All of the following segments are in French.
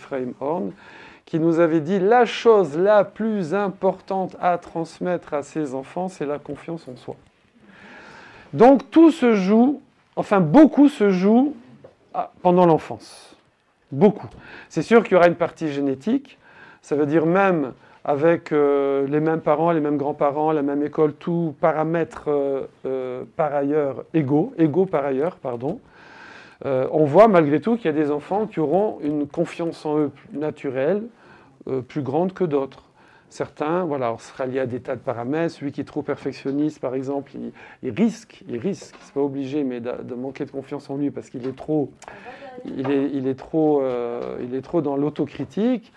Ephraim Horn, qui nous avait dit la chose la plus importante à transmettre à ses enfants, c'est la confiance en soi. Donc tout se joue, enfin beaucoup se joue pendant l'enfance. Beaucoup. C'est sûr qu'il y aura une partie génétique, ça veut dire même avec les mêmes parents, les mêmes grands-parents, la même école, tout paramètres par ailleurs égaux par ailleurs, pardon. On voit malgré tout qu'il y a des enfants qui auront une confiance en eux naturelle plus grande que d'autres. Certains, voilà, on sera lié à des tas de paramètres. Celui qui est trop perfectionniste, par exemple, il risque, c'est pas obligé, mais de manquer de confiance en lui parce qu'il est trop, il est trop dans l'autocritique,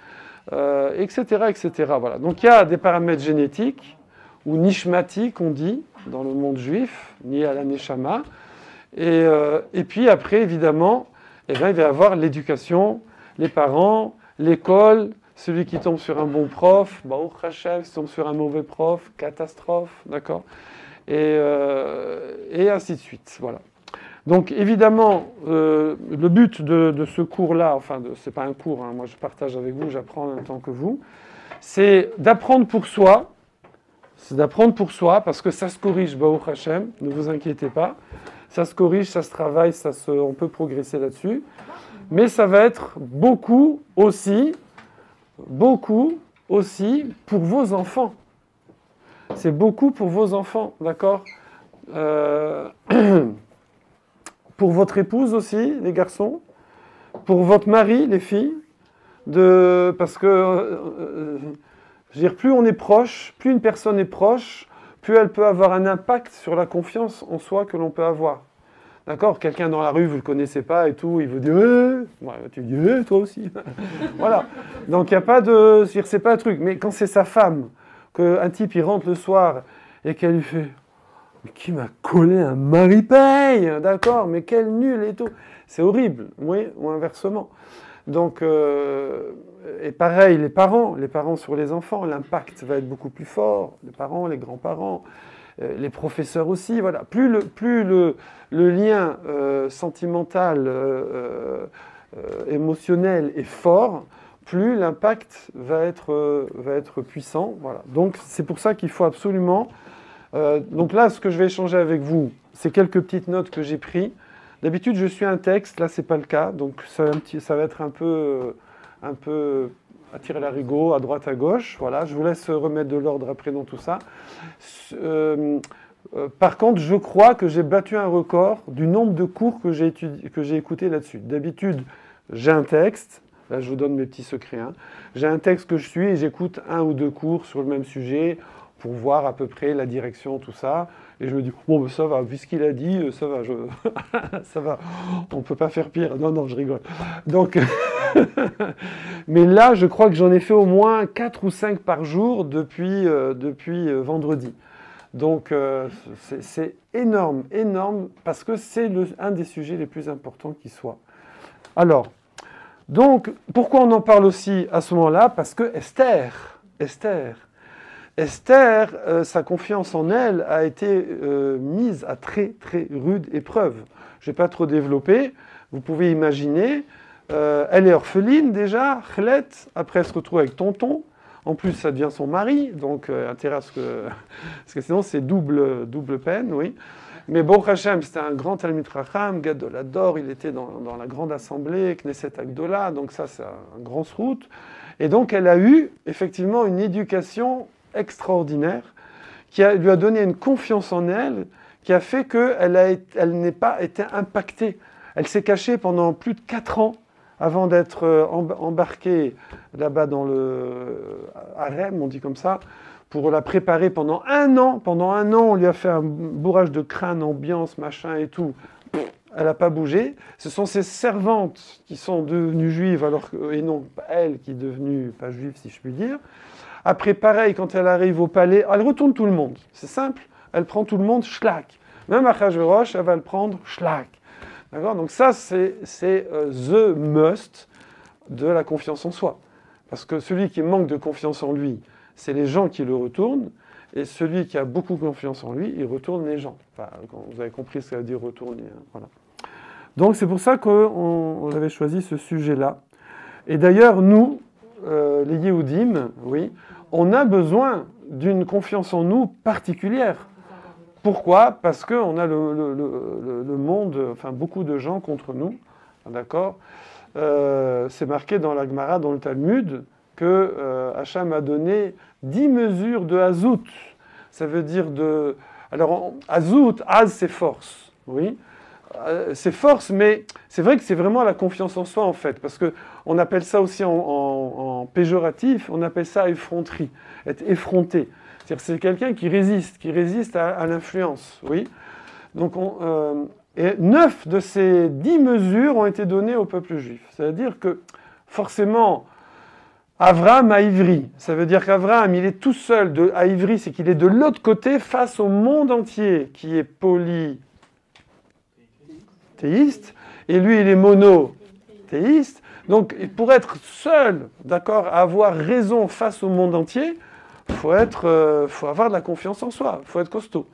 etc., etc. Voilà. Donc il y a des paramètres génétiques ou nishmatiques, on dit, dans le monde juif, liés à la neshama. Et puis après, évidemment, eh bien, il va y avoir l'éducation, les parents, l'école. Celui qui tombe sur un bon prof, Baruch Hashem, qui tombe sur un mauvais prof, catastrophe, d'accord, et ainsi de suite, voilà. Donc évidemment, le but de ce cours-là, enfin, c'est pas un cours, hein, moi je partage avec vous, j'apprends en même temps que vous, c'est d'apprendre pour soi, parce que ça se corrige, Baruch Hashem, ne vous inquiétez pas, ça se corrige, ça se travaille, on peut progresser là-dessus, mais ça va être beaucoup aussi pour vos enfants. C'est beaucoup pour vos enfants, d'accord pour votre épouse aussi, les garçons, pour votre mari, les filles, parce que, je veux dire, plus on est proche, plus une personne est proche, plus elle peut avoir un impact sur la confiance en soi que l'on peut avoir. D'accord? Quelqu'un dans la rue, vous ne le connaissez pas et tout, il vous dit ouais, tu dis toi aussi. Voilà. Donc il n'y a pas de. C'est pas un truc. Mais quand c'est sa femme, qu'un type il rentre le soir et qu'elle lui fait mais qui m'a collé un Marie-Paye? D'accord? Mais quel nul et tout. C'est horrible, oui, ou inversement. Donc, et pareil, les parents sur les enfants, l'impact va être beaucoup plus fort. Les parents, les grands-parents. Les professeurs aussi, voilà. Plus le lien sentimental, émotionnel est fort, plus l'impact va être puissant. Voilà. Donc c'est pour ça qu'il faut absolument... donc là, ce que je vais échanger avec vous, c'est quelques petites notes que j'ai prises. D'habitude, je suis un texte, là, c'est pas le cas. Donc ça va être un peu à tirer l'arigot, à droite, à gauche. Voilà, je vous laisse remettre de l'ordre après dans tout ça. Par contre, je crois que j'ai battu un record du nombre de cours que j'ai écouté là-dessus. D'habitude, j'ai un texte. Là, je vous donne mes petits secrets. Hein. J'ai un texte que je suis et j'écoute 1 ou 2 cours sur le même sujet pour voir à peu près la direction, tout ça. Et je me dis, bon, ben ça va, vu ce qu'il a dit, ça va, ça va. On ne peut pas faire pire. Non, je rigole. Donc, mais là, je crois que j'en ai fait au moins 4 ou 5 par jour depuis vendredi. Donc, c'est énorme, parce que c'est un des sujets les plus importants qui soit. Alors, donc, pourquoi on en parle aussi à ce moment-là? Parce que Esther, sa confiance en elle a été mise à très, très rude épreuve. Je ne vais pas trop développer. Vous pouvez imaginer, elle est orpheline déjà, Chlet, après elle se retrouve avec tonton. En plus, ça devient son mari, donc intérêt à ce que... Parce que sinon, c'est double peine, oui. Mais Baruch Hashem, c'était un grand Talmid Chacham, Gadol Hador, il était dans la grande assemblée, Knesset Agdola, donc ça, c'est un grand srout. Et donc, elle a eu, effectivement, une éducation extraordinaire qui lui a donné une confiance en elle, qui a fait qu'elle n'ait pas été impactée. Elle s'est cachée pendant plus de 4 ans avant d'être embarquée là-bas dans le harem, on dit comme ça, pour la préparer pendant 1 an. Pendant 1 an, on lui a fait un bourrage de crâne, ambiance, machin et tout. Elle n'a pas bougé. Ce sont ses servantes qui sont devenues juives, et non elle qui est devenue pas juive, si je puis dire. Après, pareil, quand elle arrive au palais, elle retourne tout le monde. C'est simple. Elle prend tout le monde, schlack. Même Achashverosh, elle va le prendre, schlack. D'accord? Donc ça, c'est the must de la confiance en soi. Parce que celui qui manque de confiance en lui, c'est les gens qui le retournent, et celui qui a beaucoup confiance en lui, il retourne les gens. Enfin, vous avez compris ce que ça veut dire retourner. Hein, voilà. Donc c'est pour ça qu'on avait choisi ce sujet-là. Et d'ailleurs, nous, les Yéhoudim, oui, on a besoin d'une confiance en nous particulière. Pourquoi? Parce qu'on a le monde, enfin beaucoup de gens contre nous, d'accord? C'est marqué dans la Gemara, dans le Talmud, que Hacham a donné 10 mesures de Hazout. Ça veut dire de... Alors, Hazout, Az, c'est force, oui. C'est force, mais c'est vrai que c'est vraiment la confiance en soi, en fait, parce qu'on appelle ça aussi en péjoratif, on appelle ça effronterie, être effronté. C'est-à-dire c'est quelqu'un qui résiste à l'influence, oui. Donc, et 9 de ces 10 mesures ont été données au peuple juif. C'est-à-dire que, forcément, Avraham a Ivri. Ça veut dire qu'Avraham, il est tout seul à Ivri, c'est qu'il est de l'autre côté face au monde entier, qui est polythéiste, et lui, il est monothéiste. Donc, pour être seul, d'accord, à avoir raison face au monde entier, faut avoir de la confiance en soi, il faut être costaud.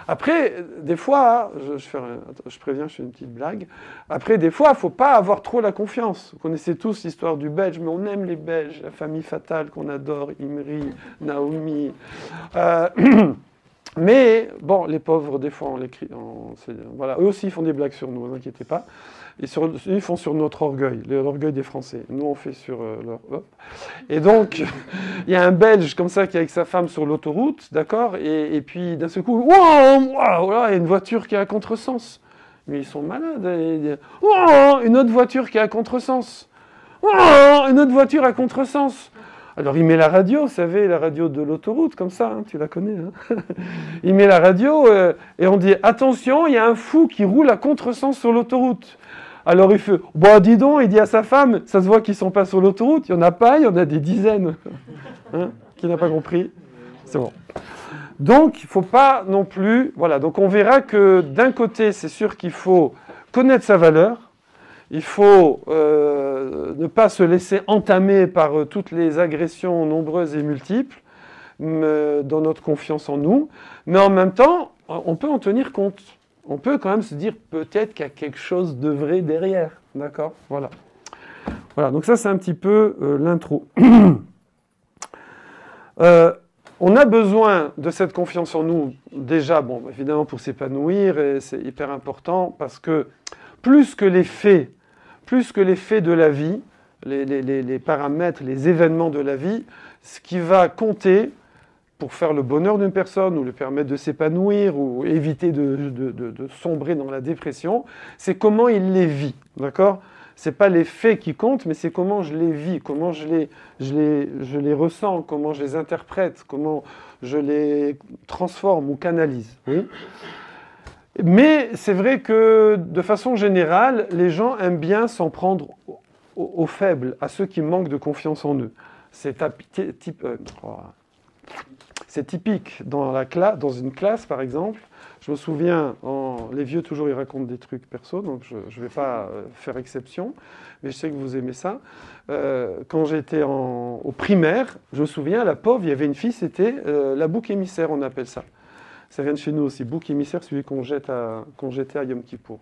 Après, des fois, je préviens, je fais une petite blague. Après, des fois, il ne faut pas avoir trop la confiance. Vous connaissez tous l'histoire du Belge, mais on aime les Belges, la famille fatale qu'on adore, Imri, Naomi. Mais, bon, les pauvres, des fois, on les crie. Voilà, eux aussi, ils font des blagues sur nous, ne vous inquiétez pas. Ils font sur notre orgueil, l'orgueil des Français. Nous, on fait sur leur... Hop. Et donc, il y a un Belge comme ça qui est avec sa femme sur l'autoroute, d'accord, et puis d'un seul coup, wow, là, il y a une voiture qui est à contresens. Mais ils sont malades. Une autre voiture qui est à contresens. Une autre voiture à contresens. Alors il met la radio, vous savez, la radio de l'autoroute, comme ça, hein, tu la connais. Hein. Il met la radio et on dit, attention, il y a un fou qui roule à contresens sur l'autoroute. Alors il fait, bon, dis donc, il dit à sa femme, ça se voit qu'ils ne sont pas sur l'autoroute, il n'y en a pas, il y en a des dizaines. Hein, qui n'a pas compris? C'est bon. Donc, il ne faut pas non plus... Voilà, donc on verra que d'un côté, c'est sûr qu'il faut connaître sa valeur, il faut ne pas se laisser entamer par toutes les agressions nombreuses et multiples dans notre confiance en nous, mais en même temps, on peut en tenir compte. On peut quand même se dire peut-être qu'il y a quelque chose de vrai derrière. D'accord? Voilà. Voilà, donc ça c'est un petit peu l'intro. On a besoin de cette confiance en nous, déjà, bon, évidemment pour s'épanouir, et c'est hyper important, parce que plus que les faits de la vie, les paramètres, les événements de la vie, ce qui va compter pour faire le bonheur d'une personne ou lui permettre de s'épanouir ou éviter de sombrer dans la dépression, c'est comment il les vit, d'accord? C'est pas les faits qui comptent, mais c'est comment je les vis, comment je les ressens, comment je les interprète, comment je les transforme ou canalise. Oui. Mais c'est vrai que, de façon générale, les gens aiment bien s'en prendre aux faibles, à ceux qui manquent de confiance en eux. C'est typique dans une classe, par exemple. Je me souviens, les vieux, toujours, ils racontent des trucs perso, donc je ne vais pas faire exception, mais je sais que vous aimez ça. Quand j'étais au primaire, je me souviens, la pauvre, il y avait une fille, c'était la bouc émissaire, on appelle ça. Ça vient de chez nous aussi, bouc émissaire, celui qu'on jetait à Yom Kippour.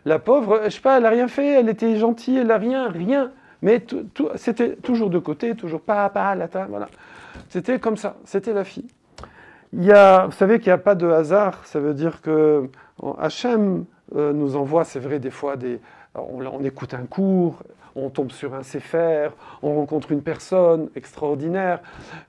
La pauvre, je sais pas, elle n'a rien fait, elle était gentille, elle n'a rien. Mais c'était toujours de côté, toujours pas, voilà. C'était comme ça, c'était la fille. Vous savez qu'il n'y a pas de hasard, ça veut dire que Hachem nous envoie, c'est vrai, des fois, on écoute un cours, on tombe sur un séfer, on rencontre une personne extraordinaire,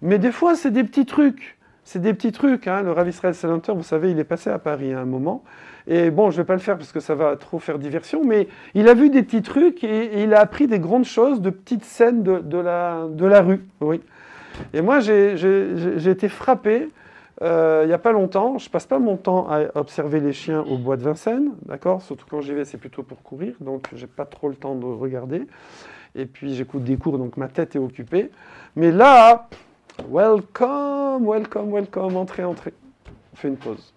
mais des fois, c'est des petits trucs. C'est des petits trucs, hein. Le Rav Israël Salanter, vous savez, il est passé à Paris à un moment. Et bon, je ne vais pas le faire parce que ça va trop faire diversion, mais il a vu des petits trucs et il a appris des grandes choses, de petites scènes de la rue. Oui. Et moi, j'ai été frappé, il n'y a pas longtemps. Je ne passe pas mon temps à observer les chiens au bois de Vincennes, d'accord? Surtout quand j'y vais, c'est plutôt pour courir, donc je n'ai pas trop le temps de regarder. Et puis j'écoute des cours, donc ma tête est occupée. Mais là... Welcome, entrez. On fait une pause.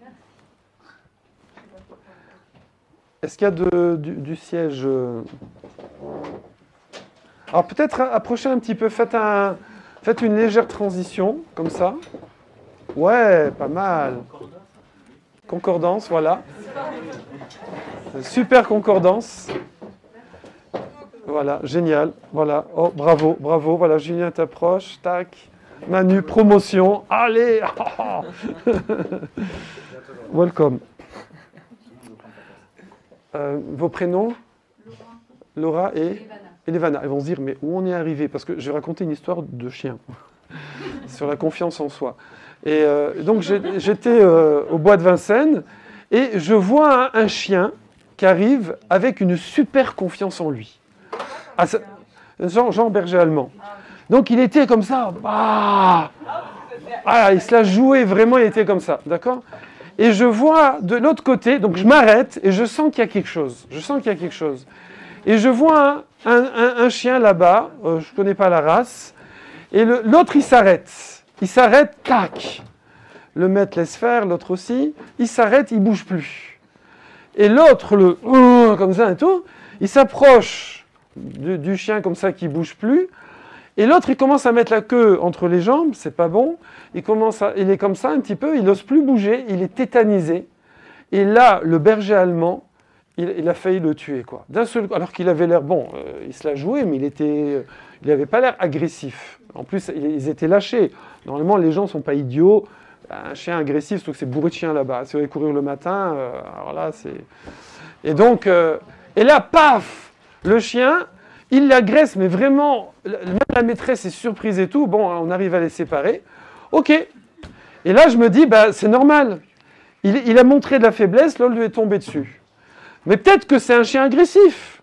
Est-ce qu'il y a du siège Alors peut-être approchez un petit peu, faites une légère transition, comme ça. Ouais, pas mal. Concordance, voilà. Super concordance. Voilà, génial. Voilà. Oh, bravo, bravo. Voilà, Julien t'approche. Tac. Manu, promotion. Allez. Welcome. Vos prénoms? Laura et Elevana. Elles vont se dire, mais où on est arrivé? Parce que je vais raconter une histoire de chien sur la confiance en soi. Et donc j'étais au bois de Vincennes et je vois un chien qui arrive avec une super confiance en lui. Ah, Jean berger allemand. Donc il était comme ça. Ah, il se la jouait vraiment, il était comme ça. D'accord? Et je vois de l'autre côté, donc je m'arrête et je sens qu'il y a quelque chose. Je sens qu'il y a quelque chose. Et je vois un chien là-bas, je ne connais pas la race, et l'autre il s'arrête. Il s'arrête, tac. Le maître laisse faire, l'autre aussi. Il s'arrête, il ne bouge plus. Et l'autre, comme ça et tout, il s'approche du chien comme ça qui ne bouge plus. Et l'autre, il commence à mettre la queue entre les jambes, c'est pas bon. Il est comme ça un petit peu, il n'ose plus bouger, il est tétanisé. Et là, le berger allemand, il a failli le tuer, quoi. D'un seul, alors qu'il avait l'air bon, il se l'a joué, mais il n'avait pas l'air agressif. En plus, ils étaient lâchés. Normalement, les gens ne sont pas idiots. Un chien agressif, surtout que c'est bourré de chiens là-bas. Si vous allez courir le matin, alors là, c'est... Et donc, et là, paf, le chien, il l'agresse, mais vraiment, même la maîtresse est surprise et tout. Bon, on arrive à les séparer. OK. Et là, je me dis, bah, c'est normal. Il a montré de la faiblesse, l'autre lui est tombé dessus. Mais peut-être que c'est un chien agressif.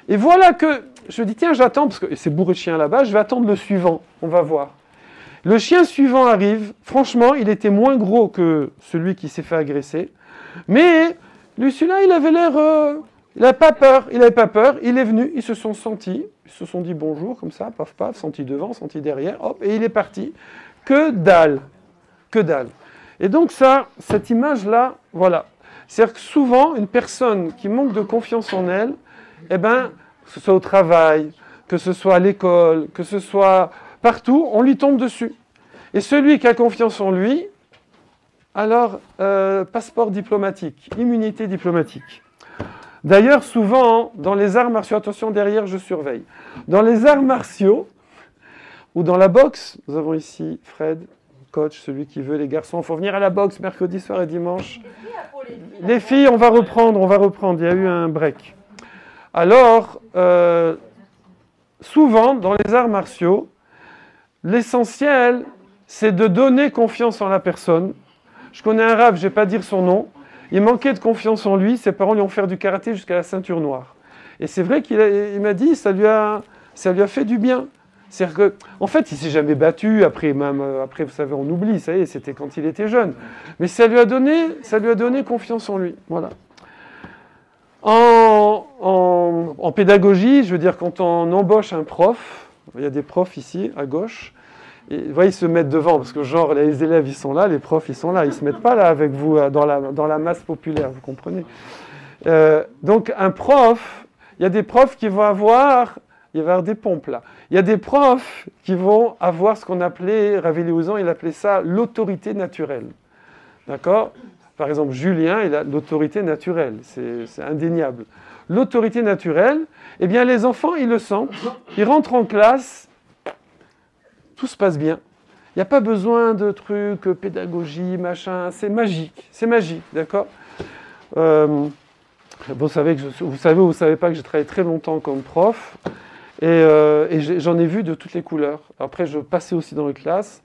Et voilà que je dis, tiens, j'attends, parce que c'est bourré de chiens là-bas, je vais attendre le suivant. On va voir. Le chien suivant arrive. Franchement, il était moins gros que celui qui s'est fait agresser. Mais lui, celui-là, il avait l'air... il n'avait pas peur. Il n'avait pas peur. Il est venu. Ils se sont sentis. Ils se sont dit bonjour, comme ça, paf, paf, senti devant, senti derrière. Hop, et il est parti. Que dalle. Que dalle. Et donc ça, cette image-là, voilà. C'est-à-dire que souvent, une personne qui manque de confiance en elle, eh ben, que ce soit au travail, que ce soit à l'école, que ce soit partout, on lui tombe dessus. Et celui qui a confiance en lui, alors, passeport diplomatique, immunité diplomatique. D'ailleurs, souvent, dans les arts martiaux, attention, derrière, je surveille. Dans les arts martiaux, ou dans la boxe, nous avons ici Fred, coach, celui qui veut, les garçons, il faut venir à la boxe mercredi soir et dimanche. Les filles, on va reprendre, il y a eu un break. Alors, souvent, dans les arts martiaux, l'essentiel, c'est de donner confiance en la personne. Je connais un rave, je ne vais pas dire son nom, il manquait de confiance en lui, ses parents lui ont fait du karaté jusqu'à la ceinture noire. Et c'est vrai qu'il m'a dit, ça lui a fait du bien. C'est-à-dire que, en fait, il ne s'est jamais battu, après, vous savez, on oublie, ça y est, c'était quand il était jeune. Mais ça lui a donné confiance en lui, voilà. En pédagogie, je veux dire, quand on embauche un prof, il y a des profs ici, à gauche, et, vous voyez, ils se mettent devant, parce que genre, les élèves, ils sont là, les profs, ils sont là, ils ne se mettent pas là avec vous, dans la masse populaire, vous comprenez. Donc, un prof, il y a des profs qui vont avoir... Il va y avoir des pompes là. Il y a des profs qui vont avoir ce qu'on appelait, Ravelli Ouzan, il appelait ça l'autorité naturelle. D'accord? Par exemple, Julien, il a l'autorité naturelle. C'est indéniable. L'autorité naturelle, eh bien les enfants, ils le sentent. Ils rentrent en classe, tout se passe bien. Il n'y a pas besoin de trucs, pédagogie, machin. C'est magique. C'est magique, d'accord? Vous savez ou vous savez pas que j'ai travaillé très longtemps comme prof. Et j'en ai vu de toutes les couleurs. Après, je passais aussi dans les classes.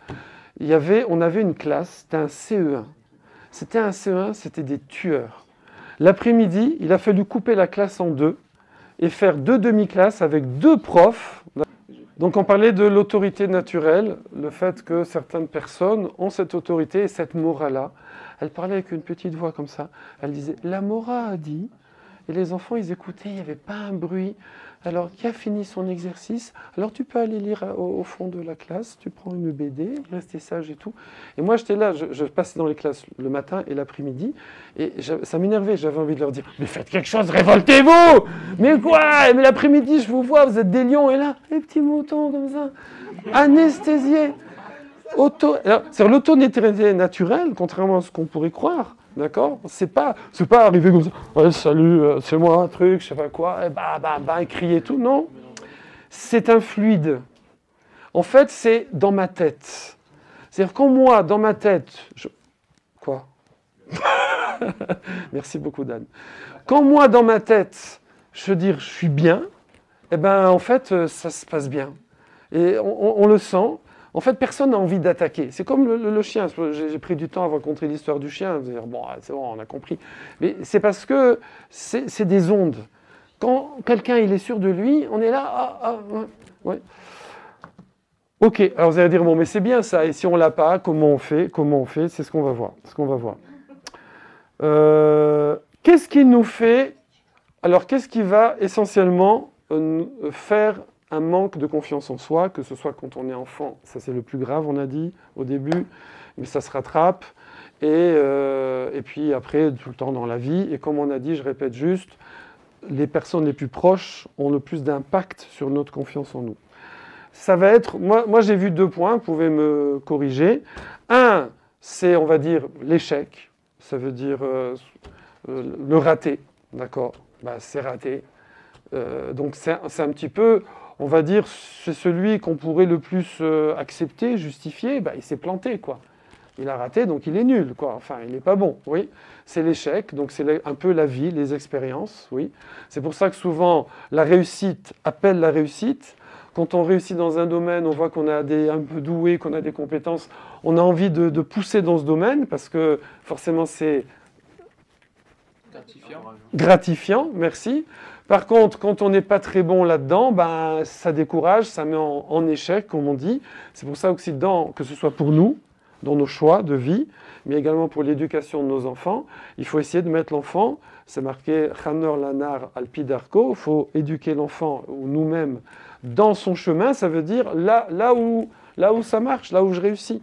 On avait une classe, c'était un CE1. C'était un CE1, c'était des tueurs. L'après-midi, il a fallu couper la classe en deux et faire 2 demi-classes avec 2 profs. Donc on parlait de l'autorité naturelle, le fait que certaines personnes ont cette autorité et cette morale-là. Elle parlait avec une petite voix comme ça. Elle disait « La Mora a dit ». Et les enfants, ils écoutaient, il n'y avait pas un bruit. Alors, qui a fini son exercice? Alors, tu peux aller lire au fond de la classe, tu prends une BD, rester sage et tout. Et moi, j'étais là, je passais dans les classes le matin et l'après-midi, et ça m'énervait, j'avais envie de leur dire « Mais faites quelque chose, révoltez-vous! Mais quoi? Mais l'après-midi, je vous vois, vous êtes des lions, et là, les petits moutons comme ça, anesthésiés. C'est l'autorité naturelle, contrairement à ce qu'on pourrait croire. D'accord? C'est pas arriver comme ça. Ouais, salut, c'est moi un truc, je sais pas quoi, et et crier tout. Non. C'est un fluide. En fait, c'est dans ma tête. C'est-à-dire quand moi, dans ma tête, Quoi? Merci beaucoup, Dan. Quand moi, dans ma tête, je veux dire, je suis bien, eh ben, en fait, ça se passe bien. Et on le sent. En fait, personne n'a envie d'attaquer. C'est comme le chien. J'ai pris du temps à raconter l'histoire du chien. Dire, bon, c'est bon, on a compris. Mais c'est parce que c'est des ondes. Quand quelqu'un il est sûr de lui, on est là, ouais. Ok, alors vous allez dire, bon, mais c'est bien ça. Et si on l'a pas, comment on fait? C'est ce qu'on va voir. Qu'est-ce qui nous fait... Alors, qu'est-ce qui va essentiellement faire un manque de confiance en soi, que ce soit quand on est enfant, ça c'est le plus grave, on a dit au début, mais ça se rattrape, et puis après, tout le temps dans la vie, et comme on a dit, je répète juste, les personnes les plus proches ont le plus d'impact sur notre confiance en nous. Ça va être, moi j'ai vu 2 points, vous pouvez me corriger. Un, c'est, on va dire, l'échec, ça veut dire le raté, d'accord, c'est raté. Donc c'est un petit peu, on va dire, c'est celui qu'on pourrait le plus accepter, justifier, il s'est planté, quoi. Il a raté, donc il est nul, quoi. Enfin, il n'est pas bon, oui. C'est l'échec, donc c'est un peu la vie, les expériences, oui. C'est pour ça que souvent, la réussite appelle la réussite. Quand on réussit dans un domaine, on voit qu'on a un peu doué, qu'on a des compétences, on a envie de pousser dans ce domaine, parce que forcément c'est gratifiant, merci. Par contre, quand on n'est pas très bon là-dedans, ça décourage, ça met en échec, comme on dit. C'est pour ça aussi, que ce soit pour nous, dans nos choix de vie, mais également pour l'éducation de nos enfants, il faut essayer de mettre l'enfant, c'est marqué « Chanor lanar alpi darko », il faut éduquer l'enfant, ou nous-mêmes, dans son chemin, ça veut dire là où ça marche, là où je réussis.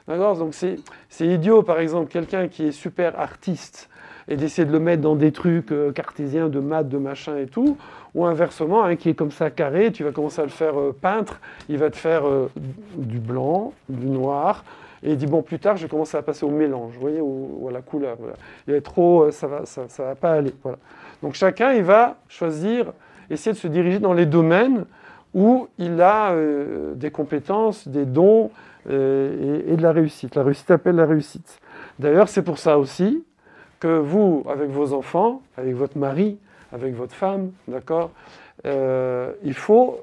D'accord? Donc c'est idiot, par exemple, quelqu'un qui est super artiste, et d'essayer de le mettre dans des trucs cartésiens, de maths, de machin et tout, ou inversement, qui est comme ça carré, tu vas commencer à le faire peintre, il va te faire du blanc, du noir, et il dit, bon, plus tard, je vais commencer à passer au mélange, vous voyez, ou à la couleur. Voilà. Il est trop, ça va pas aller. Voilà. Donc chacun, il va choisir, essayer de se diriger dans les domaines où il a des compétences, des dons et de la réussite. La réussite appelle la réussite. D'ailleurs, c'est pour ça aussi que vous, avec vos enfants, avec votre mari, avec votre femme, d'accord, il faut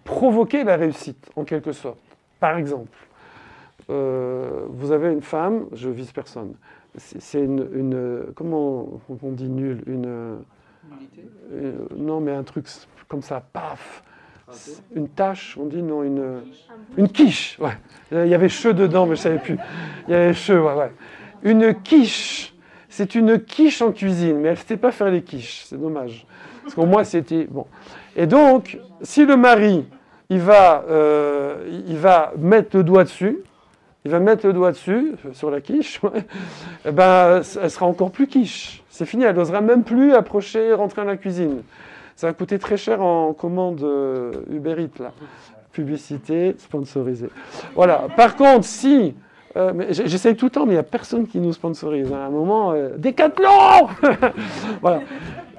provoquer la réussite, en quelque sorte. Par exemple, vous avez une femme, je vise personne, c'est comment on dit nul, non mais un truc comme ça, paf, une tâche, on dit non, une quiche, ouais. Il y avait cheveux dedans, mais je ne savais plus. Il y avait cheveux, ouais. Une quiche, c'est une quiche en cuisine, mais elle ne sait pas faire les quiches, c'est dommage. Parce qu'au moins c'était bon. Et donc, si le mari, il va mettre le doigt dessus, sur la quiche, ouais, elle sera encore plus quiche. C'est fini, elle n'osera même plus approcher, rentrer dans la cuisine. Ça va coûter très cher en commande Uber Eats, là. Publicité sponsorisée. Voilà. Par contre, si... j'essaye tout le temps, mais il n'y a personne qui nous sponsorise. À un moment, Décathlon voilà.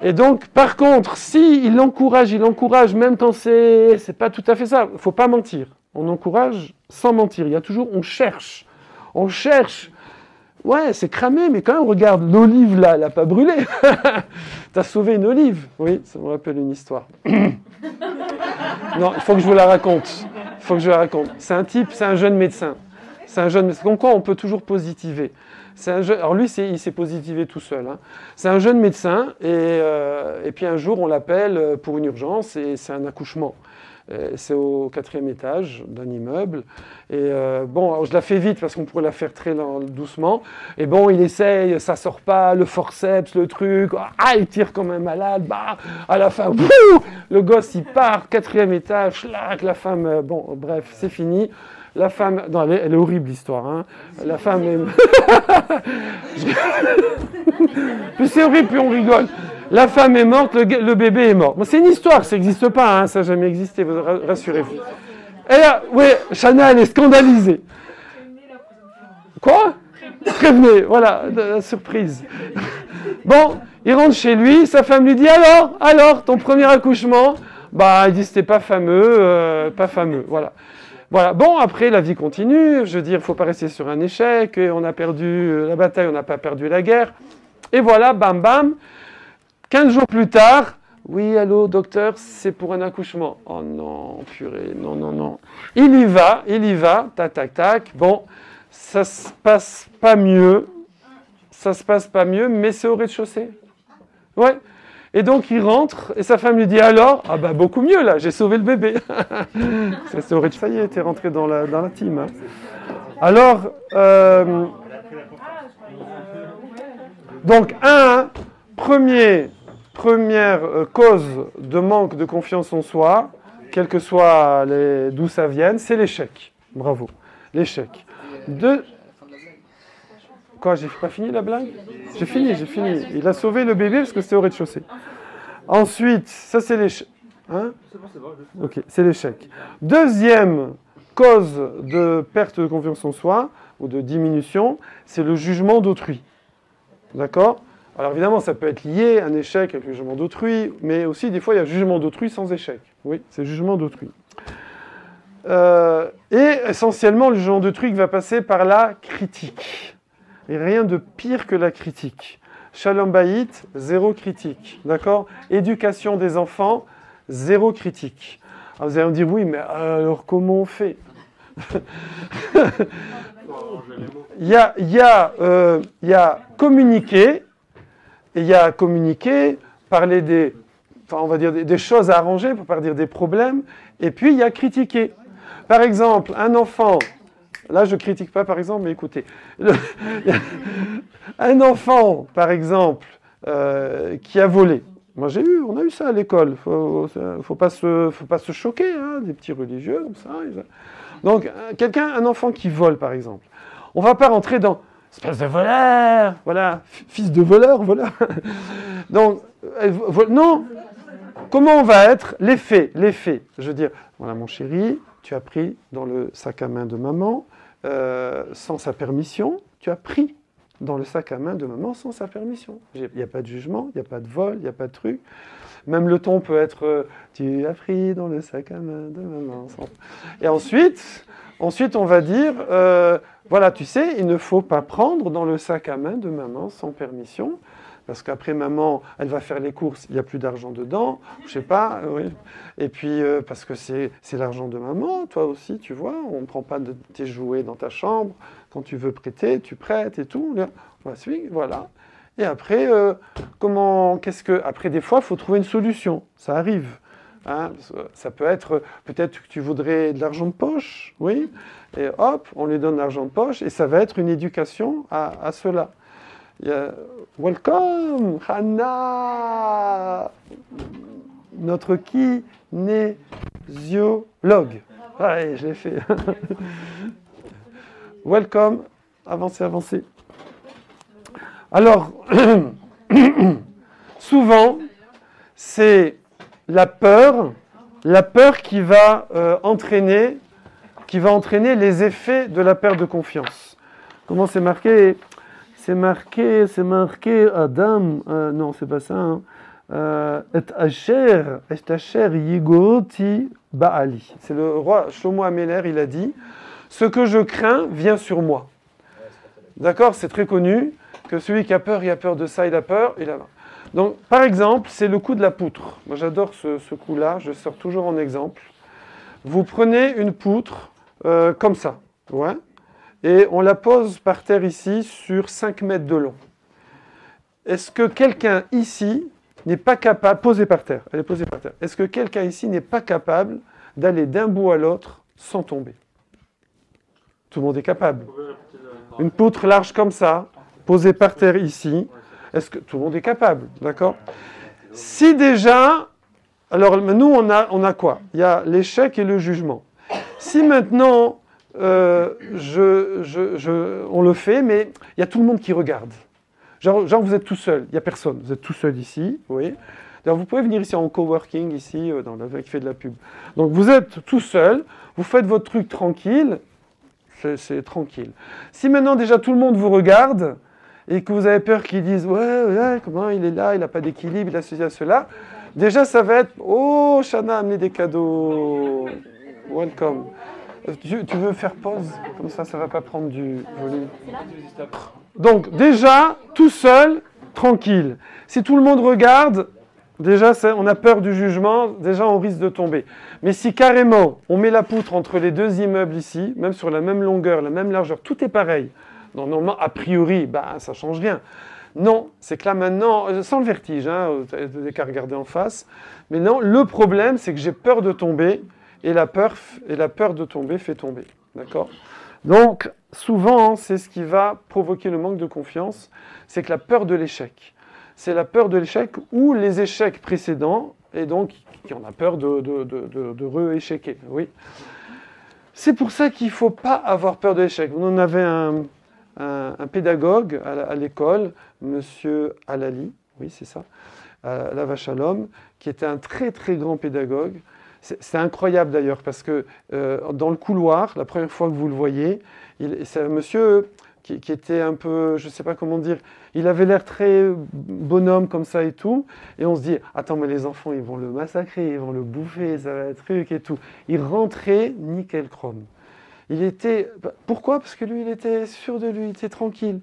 Et donc, par contre, si il encourage, même quand c'est pas tout à fait ça. Il ne faut pas mentir. On encourage sans mentir. Il y a toujours, on cherche. Ouais, c'est cramé, mais quand même, regarde, l'olive là, elle n'a pas brûlé. T'as sauvé une olive. Oui, ça me rappelle une histoire. Non, il faut que je vous la raconte. C'est un jeune médecin. Comme quoi, on peut toujours positiver. Alors lui, il s'est positivé tout seul. Hein. C'est un jeune médecin, et puis un jour, on l'appelle pour une urgence, et c'est un accouchement. C'est au 4e étage d'un immeuble. Et bon, je la fais vite parce qu'on pourrait la faire très doucement. Et bon, il essaye, ça sort pas, le forceps, le truc. Il tire comme un malade. À la fin, le gosse, il part, 4e étage, la femme, bon, bref, c'est fini. La femme, non, elle est horrible l'histoire. Hein. La femme est... Plus c'est horrible, plus on rigole. La femme est morte, le bébé est mort. Bon, c'est une histoire, ça n'existe pas, hein, ça n'a jamais existé, rassurez-vous. Et là, oui, Chana, elle est scandalisée. Quoi? Prévenez, voilà, la surprise. Bon, il rentre chez lui, sa femme lui dit alors, ton premier accouchement? Bah, il dit c'était pas fameux, voilà. Voilà, bon, après, la vie continue, je veux dire, il ne faut pas rester sur un échec, et on a perdu la bataille, on n'a pas perdu la guerre. Et voilà, bam, bam, 15 jours plus tard, oui, allô, docteur, c'est pour un accouchement. Oh non, purée, non, non, non. Il y va, tac, tac, tac, bon, ça se passe pas mieux, mais c'est au rez-de-chaussée. Ouais. Et donc il rentre, et sa femme lui dit alors, ah bah beaucoup mieux là, j'ai sauvé le bébé. Ça y est, t'es rentré dans la team. Hein. Alors, donc première cause de manque de confiance en soi, quel que soit d'où ça vienne, c'est l'échec. Bravo, l'échec. Quoi, j'ai pas fini la blague? J'ai fini. Il a sauvé le bébé parce que c'était au rez-de-chaussée. Ensuite, ça c'est l'échec. Hein? Ok, c'est l'échec. Deuxième cause de perte de confiance en soi, ou de diminution, c'est le jugement d'autrui. D'accord? Alors évidemment, ça peut être lié à un échec avec le jugement d'autrui, mais aussi des fois il y a jugement d'autrui sans échec. Oui, c'est jugement d'autrui. Et essentiellement, le jugement d'autrui va passer par la critique. Et rien de pire que la critique. Shalom Bayit, zéro critique. D'accord? Éducation des enfants, zéro critique. Alors vous allez me dire, oui, mais alors comment on fait? Il y a communiquer, et il y a communiquer, parler des choses à arranger, pour pas dire des problèmes, et puis il y a critiquer. Par exemple, un enfant... Là, je ne critique pas, par exemple, mais écoutez. Un enfant, par exemple, qui a volé. On a eu ça à l'école. Faut pas se choquer, hein, des petits religieux comme ça. Donc, un enfant qui vole, par exemple. On ne va pas rentrer dans espèce de voleur, voilà, fils de voleur, voilà. Donc, non. Comment on va être? Les faits. Je veux dire, voilà, mon chéri, tu as pris dans le sac à main de maman. Sans sa permission, tu as pris dans le sac à main de maman sans sa permission. Il n'y a pas de jugement, il n'y a pas de vol, il n'y a pas de truc. Même le ton peut être tu as pris dans le sac à main de maman. Et ensuite on va dire voilà, tu sais, il ne faut pas prendre dans le sac à main de maman sans permission. Parce qu'après, maman, elle va faire les courses, il n'y a plus d'argent dedans, je sais pas, oui. Et puis, parce que c'est l'argent de maman, toi aussi, tu vois, on ne prend pas de tes jouets dans ta chambre, quand tu veux prêter, tu prêtes et tout, voilà. Et après, après, des fois, il faut trouver une solution, ça arrive. Hein, ça peut être, peut-être que tu voudrais de l'argent de poche, oui, et hop, on lui donne l'argent de poche, et ça va être une éducation à cela. Welcome, Hannah, notre kinésiologue. Ouais, je l'ai fait. Welcome, avancez. Alors, souvent, c'est la peur qui va entraîner les effets de la perte de confiance. Comment c'est marqué? C'est marqué, Adam, non, c'est pas ça, hein. Et asher yigoti ba'ali. C'est le roi Shlomo Améler, il a dit, ce que je crains vient sur moi. D'accord? C'est très connu que celui qui a peur, il a peur de ça, il a peur, il a... Donc, par exemple, c'est le coup de la poutre. Moi, j'adore ce coup-là, je sors toujours en exemple. Vous prenez une poutre comme ça, ouais. Et on la pose par terre ici sur 5 mètres de long. Est-ce que quelqu'un ici n'est pas capable, posée par terre, elle est posée par terre, est-ce que quelqu'un ici n'est pas capable d'aller d'un bout à l'autre sans tomber? Tout le monde est capable. Une poutre large comme ça, posée par terre ici, est-ce que tout le monde est capable? D'accord? Si déjà, alors nous on a quoi? Il y a l'échec et le jugement. Si maintenant... on le fait, mais il y a tout le monde qui regarde. Genre vous êtes tout seul, il n'y a personne. Vous êtes tout seul ici, oui. D'ailleurs, vous pouvez venir ici en coworking, ici, dans la qui fait de la pub. Donc vous êtes tout seul, vous faites votre truc tranquille, c'est tranquille. Si maintenant déjà tout le monde vous regarde et que vous avez peur qu'ils disent ouais, comment il est là, il n'a pas d'équilibre, il a ceci, il a cela, déjà ça va être oh, Shana a amené des cadeaux, welcome. Tu veux faire pause? Comme ça ne va pas prendre du volume. Donc déjà, tout seul, tranquille. Si tout le monde regarde, déjà on a peur du jugement, déjà on risque de tomber. Mais si carrément on met la poutre entre les deux immeubles ici, même sur la même longueur, la même largeur, tout est pareil. Donc normalement, a priori, ça ne change rien. Non, c'est que là maintenant, sans le vertige, vous n'avez qu'à regarder en face, mais non, le problème c'est que j'ai peur de tomber, et la peur de tomber fait tomber. D'accord? Donc, souvent, c'est ce qui va provoquer le manque de confiance, c'est que la peur de l'échec. C'est la peur de l'échec ou les échecs précédents, et donc, qui en a peur de re-échequer. Oui. C'est pour ça qu'il ne faut pas avoir peur de l'échec. On en avait un pédagogue à l'école, Monsieur Alali, oui, c'est ça, à la Vache à l'Homme, qui était un très, très grand pédagogue. C'est incroyable d'ailleurs, parce que dans le couloir, la première fois que vous le voyez, c'est un monsieur qui était un peu, je ne sais pas comment dire, il avait l'air très bonhomme comme ça et tout, et on se dit, attends, mais les enfants, ils vont le massacrer, ils vont le bouffer, ça va être truc et tout. Il rentrait nickel chrome. Il était... Pourquoi? Parce que lui, il était sûr de lui, il était tranquille.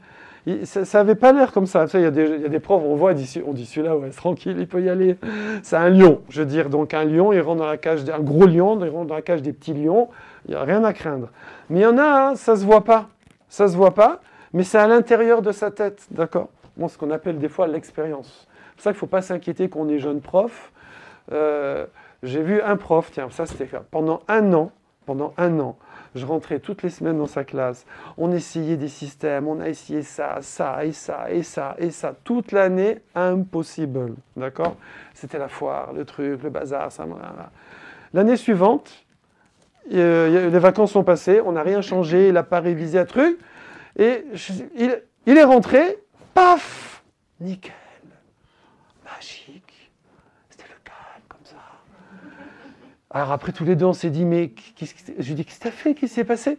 Ça n'avait pas l'air comme ça. Il y a des profs, on voit, on dit celui-là, ouais, c'est tranquille, il peut y aller. C'est un lion, je veux dire. Donc un lion, il rentre dans la cage, un gros lion, il rentre dans la cage des petits lions. Il n'y a rien à craindre. Mais il y en a, ça ne se voit pas. Ça ne se voit pas, mais c'est à l'intérieur de sa tête, d'accord? Bon, ce qu'on appelle des fois l'expérience. C'est pour ça qu'il ne faut pas s'inquiéter qu'on est jeune prof. J'ai vu un prof, tiens, ça c'était pendant un an, je rentrais toutes les semaines dans sa classe. On essayait des systèmes, on a essayé ça, ça, et ça, et ça, et ça. Toute l'année, impossible. D'accord? C'était la foire, le truc, le bazar, ça. L'année suivante, les vacances sont passées, on n'a rien changé, il n'a pas révisé un truc. Et il est rentré, paf! Nickel. Magique. C'était le calme, comme ça. Alors après, tous les deux, on s'est dit, mais je lui ai dit, qu'est-ce que t'as fait? Qu'est-ce qui s'est passé?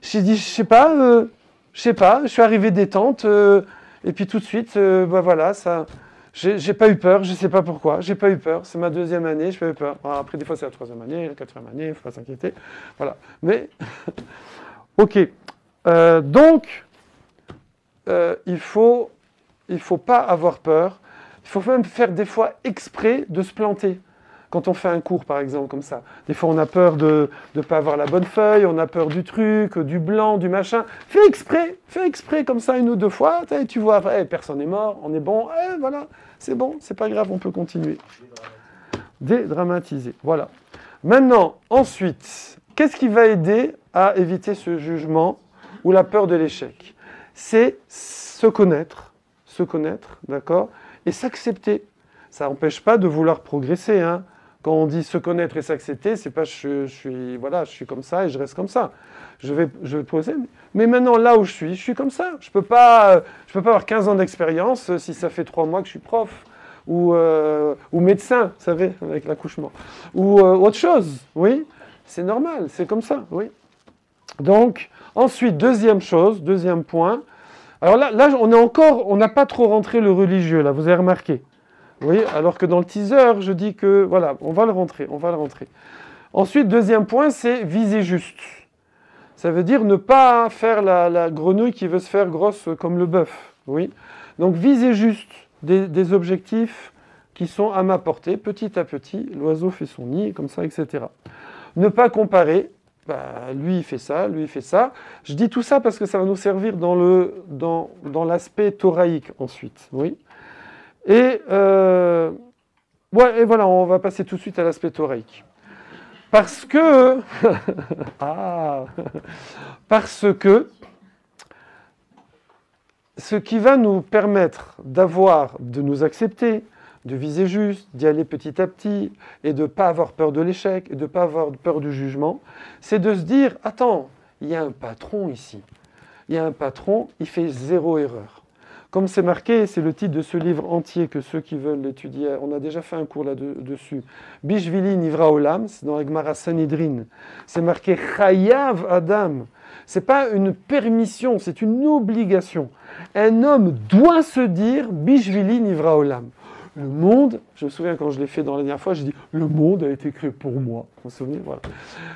J'ai dit, je sais pas, je suis arrivé détente, et puis tout de suite, voilà, ça, j'ai pas eu peur, je sais pas pourquoi, j'ai pas eu peur, c'est ma deuxième année, j'ai pas eu peur. Alors après, des fois, c'est la troisième année, la quatrième année, il faut pas s'inquiéter, voilà. Mais, ok, donc, il faut pas avoir peur, il faut même faire des fois exprès de se planter. Quand on fait un cours, par exemple, comme ça, des fois on a peur de ne pas avoir la bonne feuille, on a peur du truc, du blanc, du machin. Fais exprès comme ça une ou deux fois, et tu vois, personne n'est mort, on est bon, voilà, c'est bon, c'est pas grave, on peut continuer. Dédramatiser, voilà. Maintenant, ensuite, qu'est-ce qui va aider à éviter ce jugement ou la peur de l'échec? C'est se connaître, d'accord, et s'accepter. Ça n'empêche pas de vouloir progresser, hein. Quand on dit se connaître et s'accepter, c'est pas je suis comme ça et je reste comme ça. Je vais poser, mais maintenant là où je suis comme ça. Je peux pas avoir 15 ans d'expérience si ça fait 3 mois que je suis prof ou médecin, vous savez, avec l'accouchement, ou autre chose. Oui, c'est normal, c'est comme ça. Oui. Donc ensuite, deuxième point. Alors là, on n'a pas trop rentré le religieux là. Vous avez remarqué. Oui, alors que dans le teaser, je dis que, voilà, on va le rentrer. Ensuite, deuxième point, c'est viser juste. Ça veut dire ne pas faire la grenouille qui veut se faire grosse comme le bœuf. Oui. Donc, viser juste des objectifs qui sont à ma portée, petit à petit. L'oiseau fait son nid, comme ça, etc. Ne pas comparer. Lui, il fait ça, lui, il fait ça. Je dis tout ça parce que ça va nous servir dans l'aspect thoraïque ensuite. Oui. Et voilà, on va passer tout de suite à l'aspect thoraïque. Parce que ce qui va nous permettre de nous accepter, de viser juste, d'y aller petit à petit, et de ne pas avoir peur de l'échec, et de ne pas avoir peur du jugement, c'est de se dire, attends, il y a un patron ici. Il y a un patron, il fait 0 erreur. Comme c'est marqué, c'est le titre de ce livre entier que ceux qui veulent l'étudier, on a déjà fait un cours là-dessus. Bishvili Nivra Olam, c'est dans la Gemara Sanhedrin. C'est marqué Chayav Adam. C'est pas une permission, c'est une obligation. Un homme doit se dire Bishvili Nivra Olam. Le monde, je me souviens quand je l'ai fait dans la dernière fois, j'ai dit le monde a été créé pour moi. Vous vous souvenez, voilà.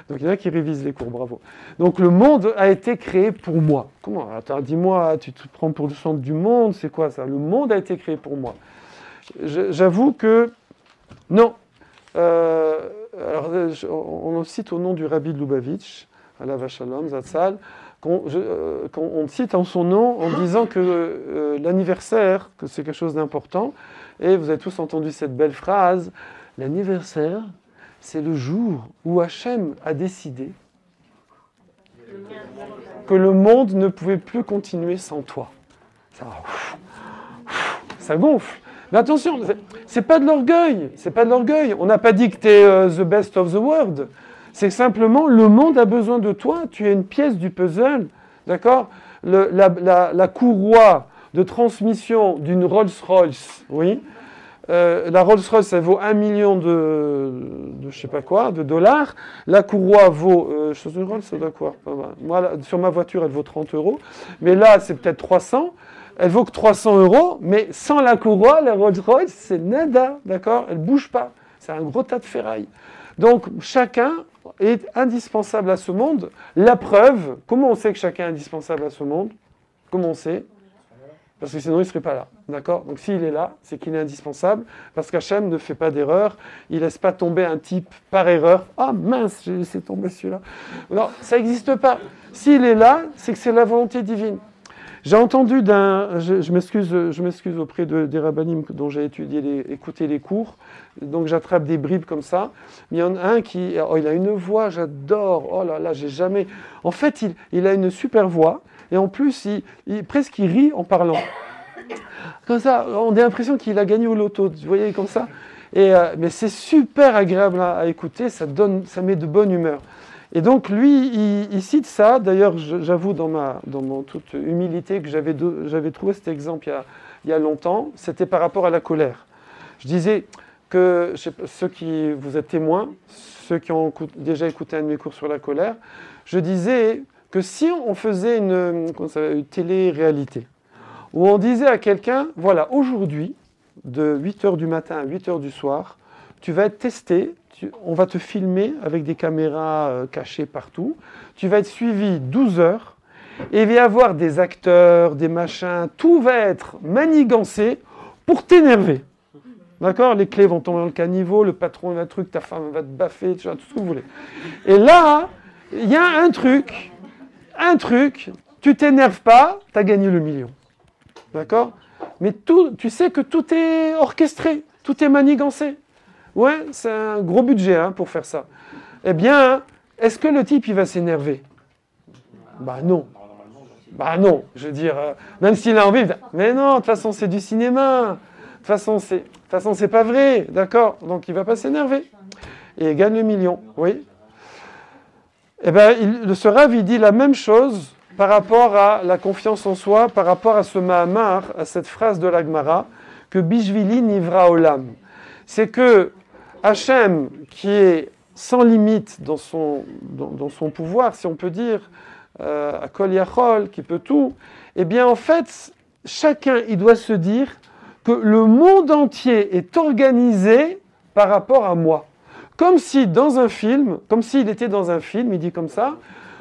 Donc il y en a qui révisent les cours, bravo. Donc le monde a été créé pour moi. Comment? Attends, dis-moi, tu te prends pour le centre du monde, c'est quoi ça? Le monde a été créé pour moi. J'avoue que non. Alors, on cite au nom du Rabbi de Lubavitch, Alav Shalom, Zatzal, qu'on cite en son nom en disant que l'anniversaire, que c'est quelque chose d'important. Et vous avez tous entendu cette belle phrase, l'anniversaire, c'est le jour où Hachem a décidé que le monde ne pouvait plus continuer sans toi. Ça gonfle. Mais attention, c'est pas de l'orgueil, c'est pas de l'orgueil. On n'a pas dit que tu es the best of the world. C'est simplement, le monde a besoin de toi, tu es une pièce du puzzle, d'accord? La courroie de transmission d'une Rolls-Royce, oui. La Rolls-Royce, elle vaut 1 million de je sais pas quoi, de dollars. La courroie vaut, une Rolls, ça doit quoi? Moi, là, sur ma voiture, elle vaut 30 €. Mais là, c'est peut-être 300. Elle vaut que 300 €, mais sans la courroie, la Rolls-Royce, c'est nada, d'accord? Elle bouge pas. C'est un gros tas de ferraille. Donc, chacun est indispensable à ce monde. La preuve, comment on sait que chacun est indispensable à ce monde? Comment on sait? Parce que sinon, il ne serait pas là. D'accord? Donc, s'il est là, c'est qu'il est indispensable. Parce qu'Hachem ne fait pas d'erreur. Il ne laisse pas tomber un type par erreur. Ah mince, j'ai laissé tomber celui-là. Non, ça n'existe pas. S'il est là, c'est que c'est la volonté divine. J'ai entendu je m'excuse auprès des rabbinim dont j'ai écouté les cours. Donc, j'attrape des bribes comme ça. Mais il y en a un il a une voix, j'adore. Oh là là, j'ai jamais... En fait, il a une super voix. Et en plus, presque il rit en parlant. Comme ça, on a l'impression qu'il a gagné au loto. Vous voyez, comme ça. Mais c'est super agréable à écouter, ça met de bonne humeur. Et donc, lui, il cite ça. D'ailleurs, j'avoue, dans mon toute humilité, que j'avais trouvé cet exemple il y a longtemps. C'était par rapport à la colère. Je disais que ceux qui vous êtes témoins, ceux qui ont déjà écouté un de mes cours sur la colère, je disais que si on faisait une télé-réalité, où on disait à quelqu'un, voilà, aujourd'hui, de 8h du matin à 8h du soir, tu vas être testé, on va te filmer avec des caméras cachées partout, tu vas être suivi 12 heures, et il va y avoir des acteurs, des machins, tout va être manigancé pour t'énerver. D'accord? Les clés vont tomber dans le caniveau, le patron va truc, ta femme va te baffer, tout ce que vous voulez. Et là, il y a un truc, tu t'énerves pas, tu as gagné le million. D'accord? Mais tu sais que tout est orchestré, tout est manigancé. Ouais, c'est un gros budget pour faire ça. Eh bien, est-ce que le type, il va s'énerver? Bah non. Bah non, je veux dire, même s'il a envie, mais non, de toute façon, c'est du cinéma. De toute façon, c'est pas vrai, d'accord? Donc, il va pas s'énerver. Et il gagne le million, oui. Eh bien, ce Rav, il dit la même chose par rapport à la confiance en soi, par rapport à ce Mahamar, à cette phrase de la Gemara, que Bishvili Nivra Olam. C'est que Hachem, qui est sans limite dans son pouvoir, si on peut dire, à Kol Yachol, qui peut tout, eh bien, en fait, chacun, il doit se dire que le monde entier est organisé par rapport à moi. Comme si dans un film, comme s'il était dans un film, il dit comme ça,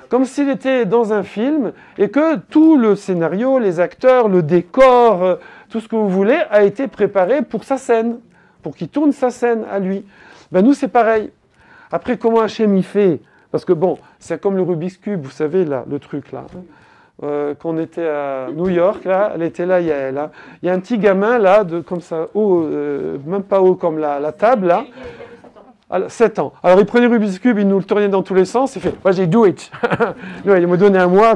comme s'il était dans un film et que tout le scénario, les acteurs, le décor, tout ce que vous voulez, a été préparé pour sa scène, pour qu'il tourne sa scène à lui. Ben nous, c'est pareil. Après, comment Hachem y fait? Parce que bon, c'est comme le Rubik's Cube, vous savez, là, le truc là. Quand on était à New York, là, elle était là, il y a un petit gamin là, comme ça, haut, même pas haut comme la table là. Alors, 7 ans. Alors, il prenait le Rubik's Cube, il nous le tournait dans tous les sens, il fait « Vas-y, do it !» Il me donnait un mois,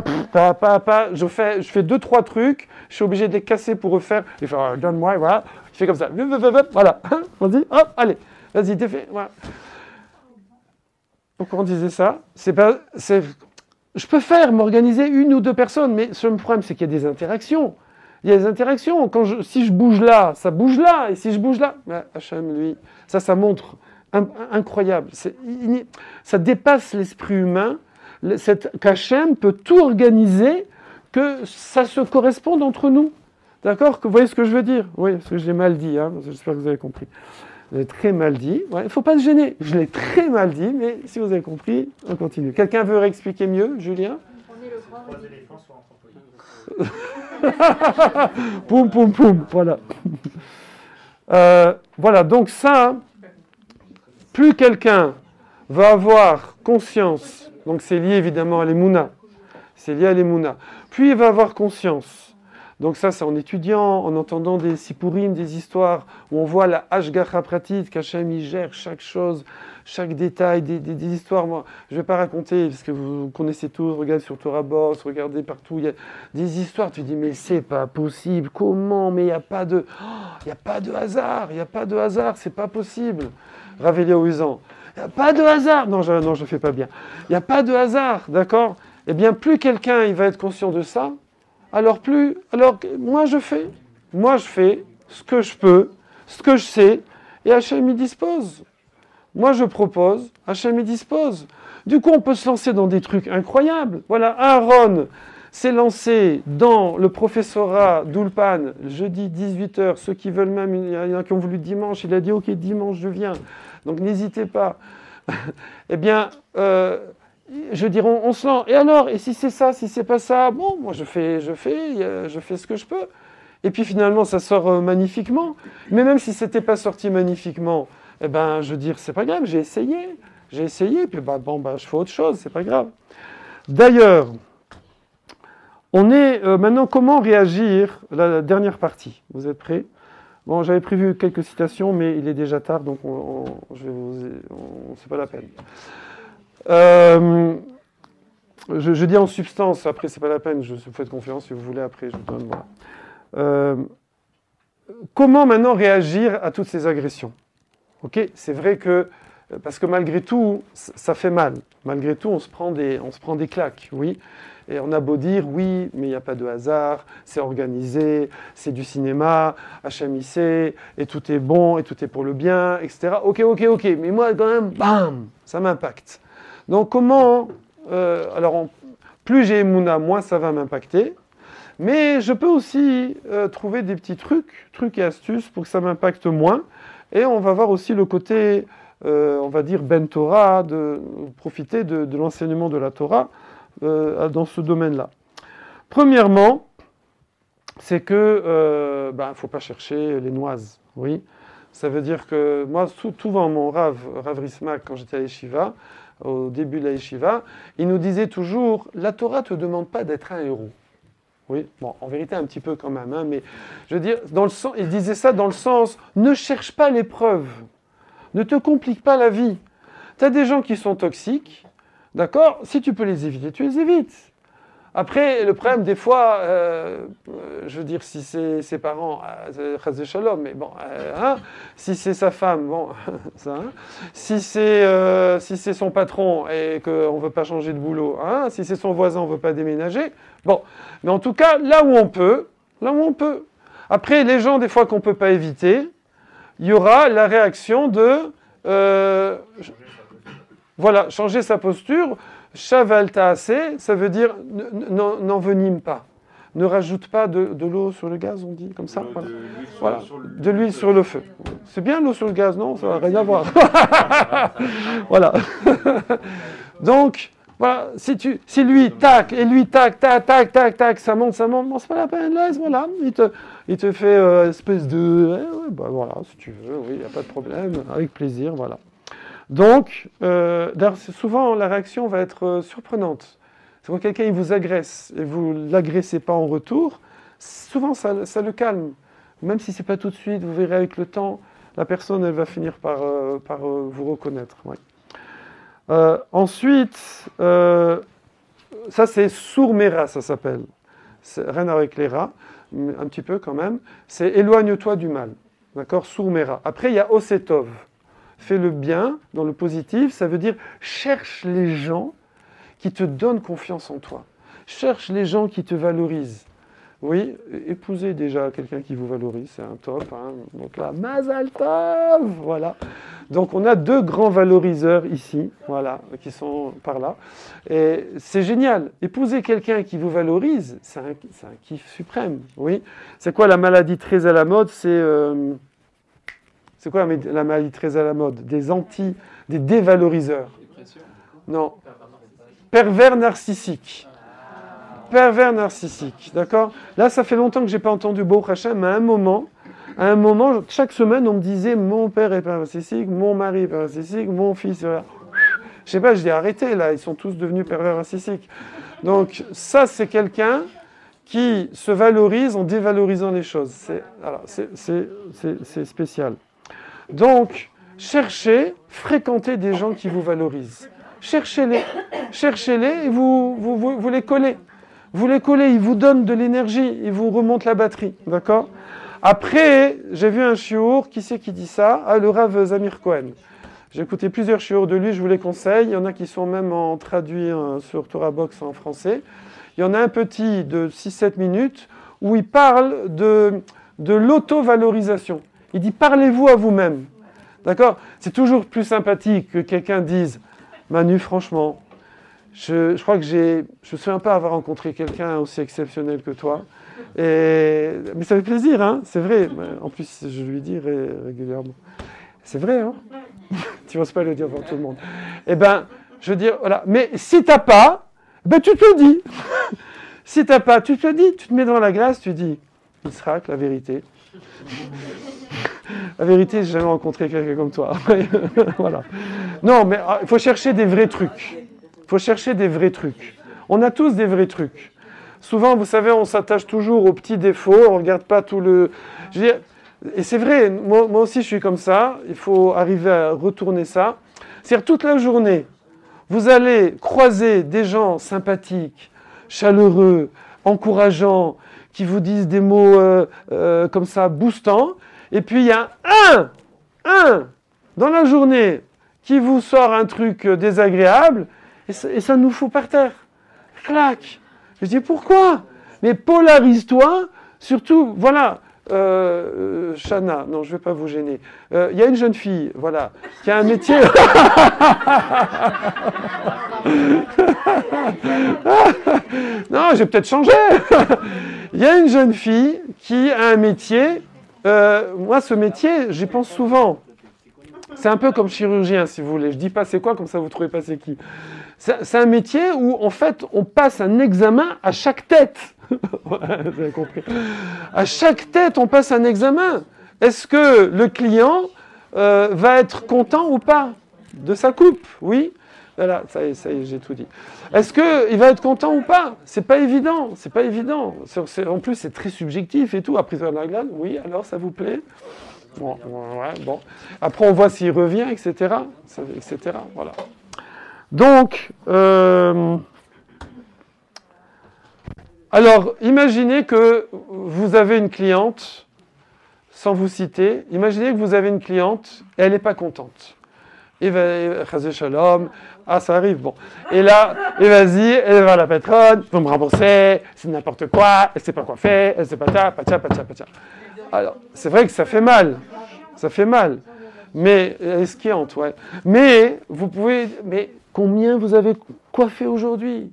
je fais 2-3 trucs, je suis obligé de les casser pour refaire. Il fait « Donne-moi, voilà. » Il fait comme ça. Voilà. Vas-y, hop, allez. Vas-y, t'es fait. Voilà. Pourquoi on disait ça? Je peux m'organiser 1 ou 2 personnes, mais le problème, c'est qu'il y a des interactions. Il y a des interactions. Si je bouge là, ça bouge là. Et si je bouge là, Hachem, lui, ça montre... incroyable. Ça dépasse l'esprit humain qu'Hachem peut tout organiser, que ça se corresponde entre nous. D'accord? Vous voyez ce que je veux dire? Oui, parce que je l'ai mal dit, hein, j'espère que vous avez compris. Je l'ai très mal dit. Il ne faut pas se gêner. Je l'ai très mal dit, mais si vous avez compris, on continue. Quelqu'un veut réexpliquer mieux, Julien? On est le grand éléphants sur un Poum, poum, poum, voilà. Voilà, donc ça, plus quelqu'un va avoir conscience, donc c'est lié évidemment à l'Emouna, c'est lié à l'Emouna, puis il va avoir conscience. Donc ça, c'est en étudiant, en entendant des sipourim, des histoires, où on voit la hashgacha pratit, qu'Hachem il gère chaque chose, chaque détail, des histoires. Moi, je ne vais pas raconter, parce que vous connaissez tous, regardez sur Torah Boss, regardez partout, il y a des histoires, tu dis, mais c'est pas possible, comment, mais il n'y a pas de hasard, il n'y a pas de hasard, c'est pas possible. Rav Eliyahu Uzan, il n'y a pas de hasard, non, je ne fais pas bien, il n'y a pas de hasard, d'accord? Eh bien, plus quelqu'un il va être conscient de ça, alors moi je fais ce que je peux, ce que je sais, et Hachem y dispose. Moi je propose, Hachem y dispose. Du coup on peut se lancer dans des trucs incroyables. Voilà, Aaron s'est lancé dans le professorat d'Ulpan, jeudi 18h, ceux qui veulent même, il y en a qui ont voulu dimanche, il a dit ok dimanche je viens, donc n'hésitez pas. Eh bien, je dirais, on se lance. Et alors, et si c'est ça, si c'est pas ça, bon, moi je fais ce que je peux. Et puis finalement, ça sort magnifiquement. Mais même si c'était pas sorti magnifiquement, eh ben, je veux dire, c'est pas grave, j'ai essayé, puis je fais autre chose, c'est pas grave. D'ailleurs, on est maintenant, comment réagir, la dernière partie. Vous êtes prêts? Bon, j'avais prévu quelques citations, mais il est déjà tard, donc c'est pas la peine. Je dis en substance, après c'est pas la peine, je vous fais confiance si vous voulez, après je vous donne. Voilà. Comment maintenant réagir à toutes ces agressions? Ok, c'est vrai que, parce que malgré tout, ça fait mal. Malgré tout, on se prend des claques, oui. Et on a beau dire, oui, mais il n'y a pas de hasard, c'est organisé, c'est du cinéma, Hachem il sait, et tout est bon, et tout est pour le bien, etc. Ok, mais moi quand même, bam, ça m'impacte. Donc comment, plus j'ai Emouna, moins ça va m'impacter, mais je peux aussi trouver des petits trucs et astuces pour que ça m'impacte moins, et on va voir aussi le côté, on va dire, Ben Torah, de profiter de l'enseignement de la Torah dans ce domaine-là. Premièrement, c'est que ne faut pas chercher les noises, oui. Ça veut dire que moi, souvent mon Rav Rismak, quand j'étais à l'Yeshiva, au début de la Yeshiva, il nous disait toujours, la Torah ne te demande pas d'être un héros. Oui, bon, en vérité un petit peu quand même, hein, mais je veux dire, il disait ça dans le sens, ne cherche pas l'épreuve, ne te complique pas la vie. Tu as des gens qui sont toxiques, d'accord? Si tu peux les éviter, tu les évites. Après, le problème, des fois, je veux dire, si c'est ses parents, chas de shalom, mais bon, si c'est sa femme, bon, ça, hein, si c'est son patron et qu'on ne veut pas changer de boulot, hein, si c'est son voisin, on ne veut pas déménager, bon, mais en tout cas, là où on peut. Après, les gens, des fois, qu'on ne peut pas éviter, il y aura la réaction de, voilà, changer sa posture. Chaval ta'asé, ça veut dire n'envenime pas. Ne rajoute pas de l'eau sur le gaz, on dit comme ça. Voilà. De l'huile sur le feu. C'est bien l'eau sur le gaz, non? Ça n'a rien à voir. Voilà. Donc, voilà, si lui, tac, et lui, tac, ça monte, bon, c'est pas la peine, laisse, voilà. Il te fait espèce de... voilà, si tu veux, oui, il n'y a pas de problème, avec plaisir, voilà. Donc, souvent, la réaction va être surprenante. C'est quand quelqu'un il vous agresse et vous ne l'agressez pas en retour, souvent ça le calme. Même si ce n'est pas tout de suite, vous verrez avec le temps, la personne elle va finir par vous reconnaître. Ouais. Ensuite, ça c'est sourd-méra, ça s'appelle. Rien avec les rats, un petit peu quand même. C'est éloigne-toi du mal. D'accord? Sourd-méra. Après, il y a osetov. Fais le bien, dans le positif, ça veut dire cherche les gens qui te donnent confiance en toi. Cherche les gens qui te valorisent. Oui, épousez déjà quelqu'un qui vous valorise, c'est un top. Hein. Donc là, Mazal Tov, voilà. Donc on a deux grands valoriseurs ici, voilà, qui sont par là. Et c'est génial. Épouser quelqu'un qui vous valorise, c'est un kiff suprême, oui. C'est quoi la maladie très à la mode? C'est quoi la maladie très à la mode? Des dévaloriseurs. Non. Pervers narcissique. Pervers narcissique, d'accord? Là, ça fait longtemps que je n'ai pas entendu Baruch Hashem, mais à un moment, chaque semaine, on me disait mon père est pervers narcissique, mon mari est pervers narcissique, mon fils est pervers. Je sais pas, je dis arrêtez là, ils sont tous devenus pervers narcissiques. Donc ça, c'est quelqu'un qui se valorise en dévalorisant les choses. C'est spécial. Donc, fréquentez des gens qui vous valorisent. Cherchez-les et vous les collez. Vous les collez, ils vous donnent de l'énergie, ils vous remontent la batterie, d'accord? Après, j'ai vu un shiur, qui c'est qui dit ça? Ah, le Rav Zamir Cohen. J'ai écouté plusieurs shiurs de lui, je vous les conseille. Il y en a qui sont même traduits sur Torah Box en français. Il y en a un petit de 6-7 minutes où il parle de l'auto-valorisation. Il dit, parlez-vous à vous-même. D'accord? C'est toujours plus sympathique que quelqu'un dise, Manu, franchement, je crois que je ne me souviens pas avoir rencontré quelqu'un aussi exceptionnel que toi. Mais ça fait plaisir, hein, c'est vrai. En plus, je lui dis régulièrement. C'est vrai, hein? Tu n'oses pas le dire devant tout le monde. Eh bien, je veux dire, voilà. Mais si tu n'as pas, ben tu te le dis. Si tu n'as pas, tu te le dis. Tu te mets dans la glace, tu dis, Yitzhak, la vérité. La vérité, j'ai jamais rencontré quelqu'un comme toi. Voilà. Non, mais il faut chercher des vrais trucs. Il faut chercher des vrais trucs. On a tous des vrais trucs. Souvent, vous savez, on s'attache toujours aux petits défauts, on ne regarde pas tout le... Je veux dire, et c'est vrai, moi aussi je suis comme ça, il faut arriver à retourner ça. C'est-à-dire toute la journée, vous allez croiser des gens sympathiques, chaleureux, encourageants, qui vous disent des mots comme ça, boostants, et puis il y a un, dans la journée, qui vous sort un truc désagréable, et ça nous fout par terre. Clac. Je dis pourquoi? Mais polarise-toi, surtout, voilà, Shana, non, je ne vais pas vous gêner. Il y a une jeune fille, voilà, qui a un métier... Non, j'ai peut-être changé. Il y a une jeune fille qui a un métier, moi ce métier, j'y pense souvent. C'est un peu comme chirurgien, si vous voulez. Je dis pas c'est quoi, comme ça vous ne trouvez pas c'est qui. C'est un métier où, en fait, on passe un examen à chaque tête. Vous avez compris. À chaque tête, on passe un examen. Est-ce que le client va être content ou pas de sa coupe? Oui. Voilà, ça y est, j'ai tout dit. Est-ce qu'il va être content ou pas? C'est pas évident, c'est pas évident. En plus, c'est très subjectif et tout. Après, de la glace, oui, alors ça vous plaît? Bon, ouais, bon. Après, on voit s'il revient, etc. Voilà. Donc, alors, imaginez que vous avez une cliente, sans vous citer, imaginez que vous avez une cliente et elle n'est pas contente. Et Chazé Shalom, ah ça arrive, bon. Et là, et vas-y, elle va à la patronne, vous me rembourser, c'est n'importe quoi, elle ne sait pas quoi faire, elle ne sait pas ça, patia. Alors, c'est vrai que ça fait mal, mais elle est skiante, ouais. Mais combien vous avez coiffé aujourd'hui?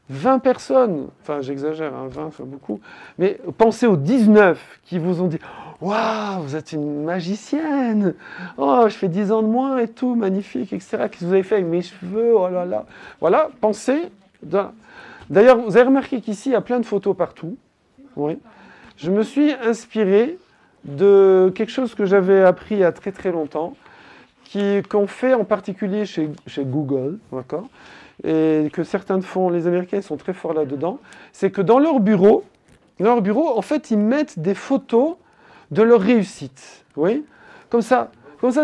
20 personnes, enfin j'exagère, hein, 20 c'est beaucoup, mais pensez aux 19 qui vous ont dit « Waouh, vous êtes une magicienne! Oh, je fais 10 ans de moins et tout, magnifique, etc. Qu'est-ce que vous avez fait avec mes cheveux? Oh là là !» Voilà, pensez. D'ailleurs, vous avez remarqué qu'ici, il y a plein de photos partout. Oui. Je me suis inspiré de quelque chose que j'avais appris il y a très très longtemps, qu'on fait en particulier chez Google, d'accord, et que certains font, les Américains sont très forts là-dedans, c'est que dans leur bureau, en fait, ils mettent des photos de leur réussite. Oui, comme ça,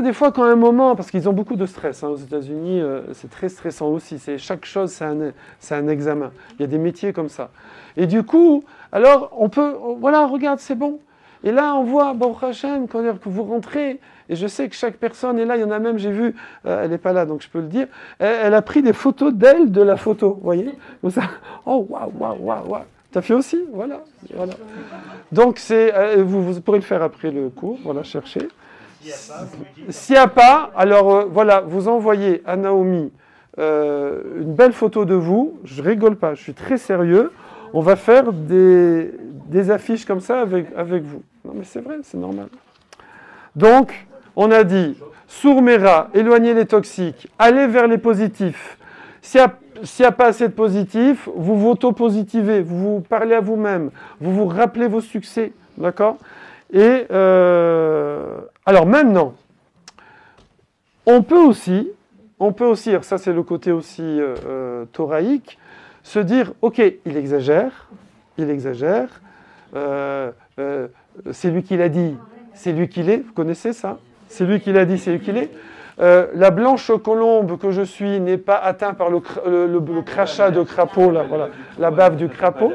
des fois, quand à un moment, parce qu'ils ont beaucoup de stress, hein, aux États-Unis, c'est très stressant aussi. Chaque chose, c'est un examen. Il y a des métiers comme ça. Et du coup, alors, on peut, voilà, regarde, c'est bon. Et là, on voit, Baruch Hashem, quand vous rentrez, et je sais que chaque personne est là, il y en a même, j'ai vu, elle n'est pas là, donc je peux le dire, elle a pris des photos d'elle de la photo, vous voyez, comme ça. Oh, waouh. T'as fait aussi? Voilà. Donc, vous pourrez le faire après le cours, voilà, cherchez. S'il n'y a pas, alors voilà, vous envoyez à Naomi une belle photo de vous. Je rigole pas, je suis très sérieux. On va faire des affiches comme ça avec vous. Non mais c'est vrai, c'est normal. Donc, on a dit, sourmera, éloignez les toxiques, allez vers les positifs. S'il n'y a pas assez de positifs, vous vous auto-positivez, vous vous parlez à vous-même, vous vous rappelez vos succès, d'accord? Et alors maintenant, on peut aussi, alors ça c'est le côté aussi thoraïque, se dire, ok, il exagère, c'est lui qui l'a dit, c'est lui qui l'est, vous connaissez ça? C'est lui qui l'a dit, c'est lui qui l'est. La blanche colombe que je suis n'est pas atteinte par le crachat de crapaud, là, voilà, la bave du crapaud.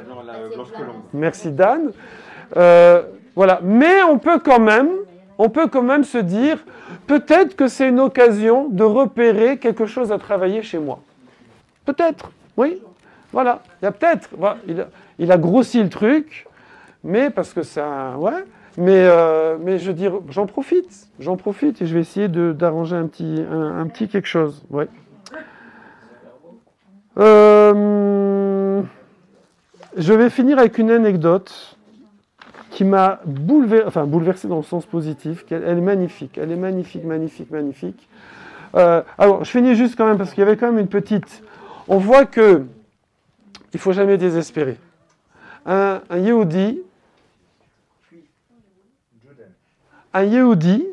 Merci Dan. Voilà. Mais on peut quand même se dire, peut-être que c'est une occasion de repérer quelque chose à travailler chez moi. Peut-être, oui. Voilà. Il y a peut-être. Voilà. Il a grossi le truc, mais parce que ça, ouais. Mais je veux dire, j'en profite et je vais essayer d'arranger un petit quelque chose. Ouais. Je vais finir avec une anecdote qui m'a bouleversé dans le sens positif. Elle est magnifique, magnifique. Alors, je finis juste quand même parce qu'il y avait quand même une petite. On voit que il faut jamais désespérer. Un Yehudi. Un Yehudi,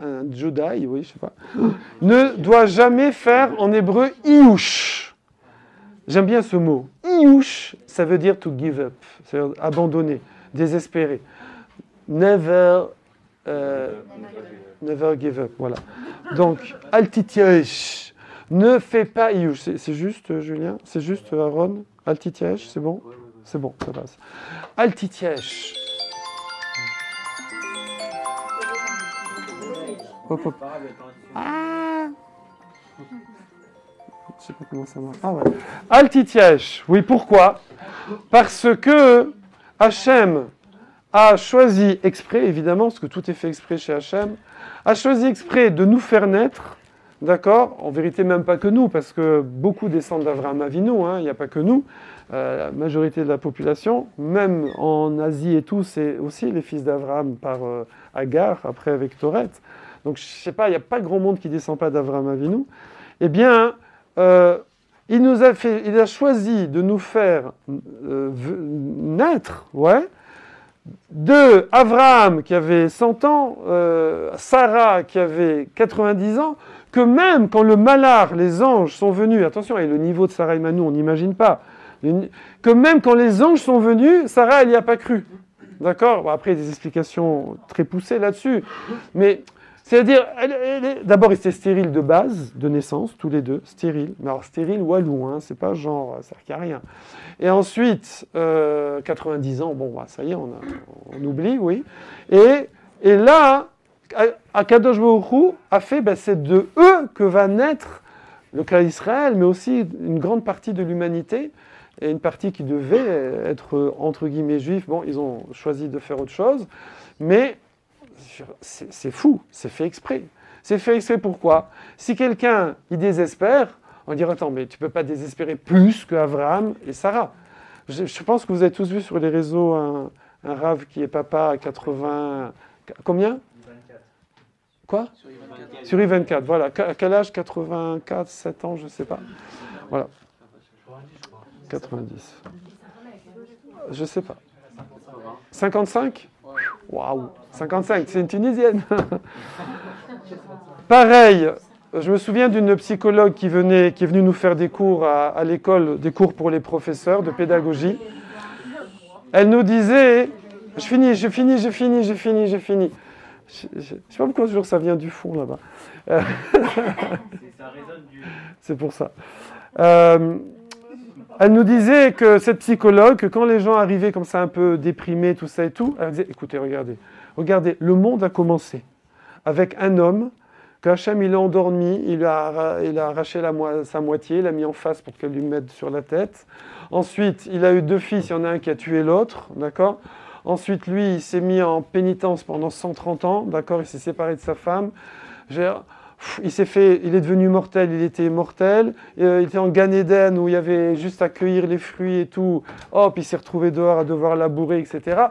un Judai, oui, je sais pas, ne doit jamais faire en hébreu iouch. J'aime bien ce mot. Iouch, ça veut dire to give up, c'est-à-dire abandonner, désespérer. Never give up, voilà. Donc, altitiesh, ne fais pas iouch. C'est juste, Julien? C'est juste, Aaron? Altitiesh, c'est bon? C'est bon, ça passe. Altitiesh. Hop, hop. Ah, je sais pas comment ça marche. Ah ouais. Altitiesh. Oui, pourquoi? Parce que Hachem a choisi exprès, évidemment, parce que tout est fait exprès chez Hachem, a choisi exprès de nous faire naître, d'accord? En vérité, même pas que nous, parce que beaucoup descendent d'Avraham Avinu, hein, il n'y a pas que nous. La majorité de la population, même en Asie et tout, c'est aussi les fils d'Avraham par Agar, après avec Toret. Donc, je ne sais pas, il n'y a pas grand monde qui ne descend pas d'Avraham Avinu. Eh bien, il a choisi de nous faire naître, ouais, de Avraham qui avait 100 ans, Sarah qui avait 90 ans, que même quand le Malar, les anges sont venus, attention, et le niveau de Sarah et Manu, on n'imagine pas, que même quand les anges sont venus, Sarah, elle n'y a pas cru. D'accord? Bon, après, il y a des explications très poussées là-dessus, mais... C'est-à-dire, d'abord, ils étaient stériles de base, de naissance, tous les deux, stériles. Mais alors, stériles walou, hein, c'est pas genre, ça ne sert à rien. Et ensuite, 90 ans, bon, bah, ça y est, on oublie, oui. Et là, Akadosh Baruch Hu a fait, ben, c'est de eux que va naître le clan d'Israël, mais aussi une grande partie de l'humanité, et une partie qui devait être, entre guillemets, juif. Bon, ils ont choisi de faire autre chose, mais... C'est fou, c'est fait exprès. C'est fait exprès pourquoi? Si quelqu'un, il désespère, on dirait, attends, mais tu ne peux pas désespérer plus qu'Avraham et Sarah. Je pense que vous avez tous vu sur les réseaux un rave qui est papa à 80... Combien? 24. Quoi? Sur I24, voilà. À quel âge? 84, 7 ans, je ne sais pas. Voilà. 90. Je ne sais pas. 55? Waouh, 55, c'est une Tunisienne. Pareil, je me souviens d'une psychologue qui est venue nous faire des cours à l'école, des cours pour les professeurs de pédagogie. Elle nous disait, je finis. Je sais pas pourquoi toujours ça vient du fond là-bas. C'est pour ça. Elle nous disait que cette psychologue, que quand les gens arrivaient comme ça un peu déprimés, tout ça et tout, elle disait, écoutez, regardez, le monde a commencé avec un homme que Hachem, il a endormi, il a arraché sa moitié, il l'a mis en face pour qu'elle lui mette sur la tête. Ensuite, il a eu 2 fils, il y en a un qui a tué l'autre, d'accord? Ensuite, lui, il s'est mis en pénitence pendant 130 ans, d'accord, il s'est séparé de sa femme. Il est devenu mortel, il était immortel. Il était en Gan Eden où il y avait juste à cueillir les fruits et tout. Hop, il s'est retrouvé dehors à devoir labourer, etc.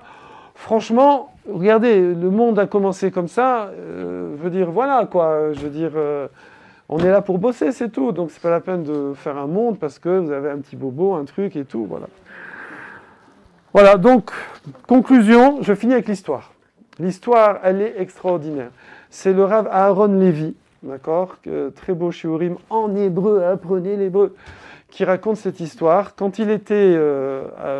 Franchement, regardez, le monde a commencé comme ça. Je veux dire, voilà quoi. Je veux dire, on est là pour bosser, c'est tout. Donc c'est pas la peine de faire un monde parce que vous avez un petit bobo, un truc et tout. Voilà. Voilà. Donc conclusion, je finis avec l'histoire. L'histoire, elle est extraordinaire. C'est le Rav Aaron Lévi, d'accord, très beau shiurim en hébreu, apprenez l'hébreu, qui raconte cette histoire. Quand il était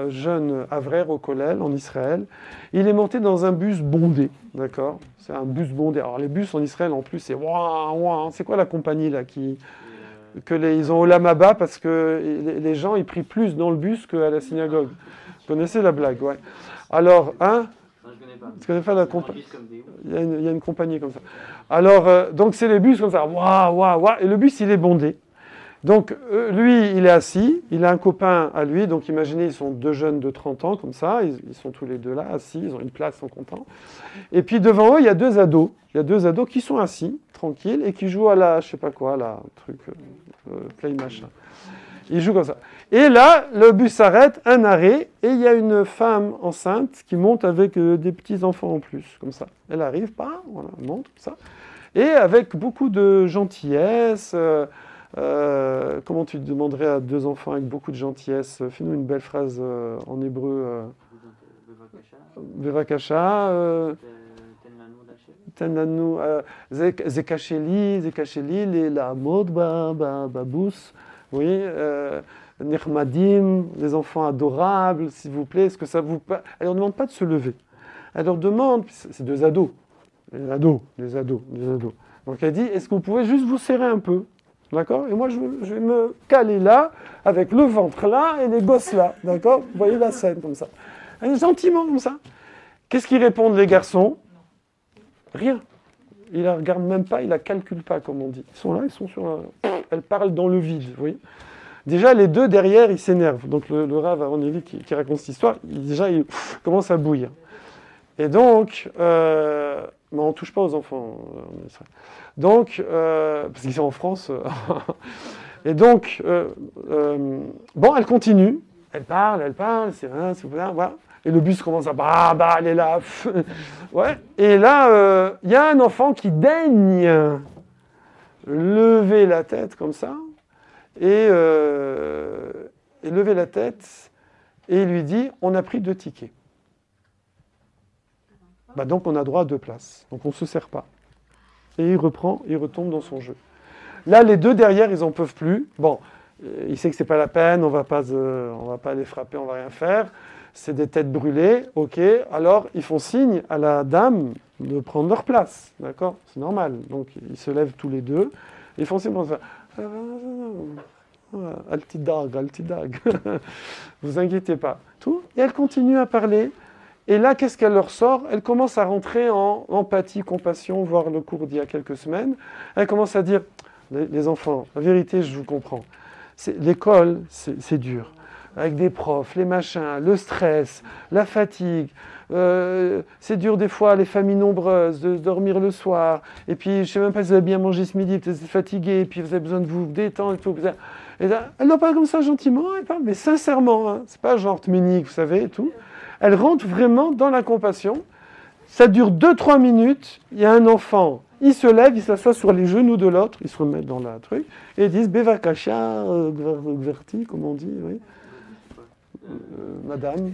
jeune avrère au Kollel, en Israël, il est monté dans un bus bondé, d'accord. C'est un bus bondé. Alors les bus en Israël, en plus, c'est c'est quoi la compagnie là ils ont Olam Haba parce que les gens ils prient plus dans le bus qu'à la synagogue. Vous connaissez la blague, ouais. Alors, hein? Non, je connais pas. Tu connais pas la compagnie? Il y a une compagnie comme ça. Alors, donc c'est les bus comme ça, et le bus il est bondé. Donc lui, il est assis, il a un copain à lui, donc imaginez, ils sont deux jeunes de 30 ans comme ça, ils sont tous les deux là, assis, ils ont une place, ils sont contents. Et puis devant eux, il y a deux ados qui sont assis, tranquilles, et qui jouent à la, je sais pas quoi, là, truc, play machin. Ils jouent comme ça. Et là, le bus s'arrête, un arrêt, et il y a une femme enceinte qui monte avec des petits-enfants en plus, comme ça. Elle arrive, voilà, elle monte, comme ça. Et avec beaucoup de gentillesse, comment tu demanderais à deux enfants avec beaucoup de gentillesse? Fais-nous une belle phrase en hébreu. Bevakasha. Tenlanu. Zekacheli, la mode, babous. Oui. Nirmadim, les enfants adorables, s'il vous plaît. Est-ce que ça vous. Elle leur demande pas de se lever. Elle leur demande. C'est deux ados. Les ados. Donc elle dit, est-ce que vous pouvez juste vous serrer un peu? D'accord? Et moi, je vais me caler là, avec le ventre là et les gosses là. D'accord? Vous voyez la scène comme ça. Gentiment comme ça. Qu'est-ce qu'ils répondent, les garçons? Rien. Ils ne la regardent même pas, ils ne la calculent pas, comme on dit. Ils sont là, ils sont sur Elle parle dans le vide, vous voyez? Déjà, les deux derrière, ils s'énervent. Donc le Rav Aaron Lévi qui raconte cette histoire, il commence à bouillir. Et donc, mais on ne touche pas aux enfants en Israël. Donc, parce qu'ils sont en France. Et donc, bon, elle continue. Elle parle, c'est rien, voilà. Et le bus commence à elle est là. Ouais. Et là, il y a un enfant qui daigne lever la tête comme ça. Et lever la tête. Et il lui dit, on a pris 2 tickets. Donc on a droit à 2 places. Donc on ne se sert pas. Et il retombe dans son jeu. Là, les deux derrière, ils n'en peuvent plus. Bon, il sait que c'est pas la peine, on va pas les frapper, on va rien faire. C'est des têtes brûlées, ok. Alors, ils font signe à la dame de prendre leur place, d'accord? C'est normal. Donc, ils se lèvent tous les deux. Ils font signe pour faire Altidag. Vous inquiétez pas. Tout. Et elle continue à parler. Et là, qu'est-ce qu'elle leur sort? Elle commence à rentrer en empathie, compassion, voir le cours d'il y a quelques semaines. Elle commence à dire, les enfants, la vérité, je vous comprends. L'école, c'est dur. Avec des profs, les machins, le stress, la fatigue. C'est dur des fois, les familles nombreuses, de dormir le soir. Et puis, je ne sais même pas si vous avez bien mangé ce midi, peut-être vous êtes fatigué, et puis vous avez besoin de vous détendre et tout. Et là, elle n'en parle comme ça gentiment, elle parle, mais sincèrement. Hein, c'est pas genre tménique, vous savez, et tout. Elle rentre vraiment dans la compassion. Ça dure 2-3 minutes. Il y a un enfant, il se lève, il s'assoit sur les genoux de l'autre, il se remet dans la truc, et ils disent Bevakasha, Gverti, comme on dit, oui. Madame.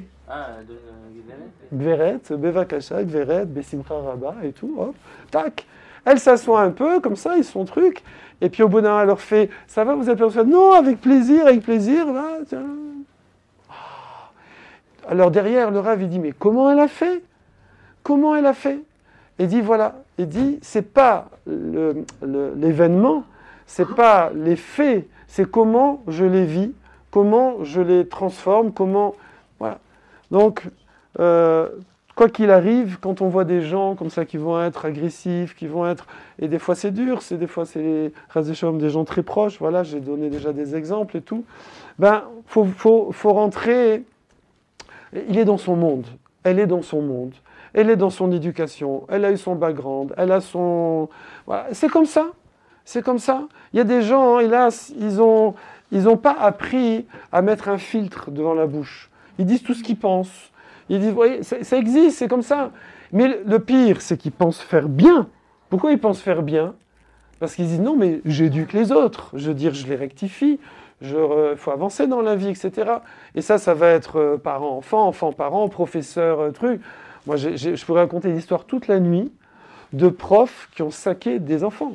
Gveret, Bevakasha, Gveret, Besimcha Rabba, et tout, hop, tac. Elle s'assoit un peu, comme ça, ils sont truc, et puis au bout d'un moment, elle leur fait ça va, vous êtes persuadé? Non, avec plaisir, là, tiens. Alors derrière, le Rav, il dit, mais comment elle a fait? Comment elle a fait? Il dit, voilà, il dit, c'est pas l'événement, c'est pas les faits, c'est comment je les vis, comment je les transforme, comment... Voilà. Donc, quoi qu'il arrive, quand on voit des gens comme ça qui vont être agressifs, qui vont être... Et des fois c'est dur, des fois c'est les Razeshom, des gens très proches, voilà, j'ai donné déjà des exemples et tout. Faut rentrer... Il est dans son monde. elle est dans son monde. Elle est dans son éducation. Elle a eu son background. Elle a son... Voilà. C'est comme ça. C'est comme ça. Il y a des gens, hélas, ils n'ont pas appris à mettre un filtre devant la bouche. Ils disent tout ce qu'ils pensent. Ils disent, vous voyez, ça existe, c'est comme ça. Mais le pire, c'est qu'ils pensent faire bien. Pourquoi ils pensent faire bien? Parce qu'ils disent, non, mais j'éduque les autres. Je veux dire, je les rectifie. Il faut avancer dans la vie, etc. Et ça va être parent-enfant, enfant-parent, professeur, truc. Moi, je pourrais raconter une histoire toute la nuit de profs qui ont saqué des enfants.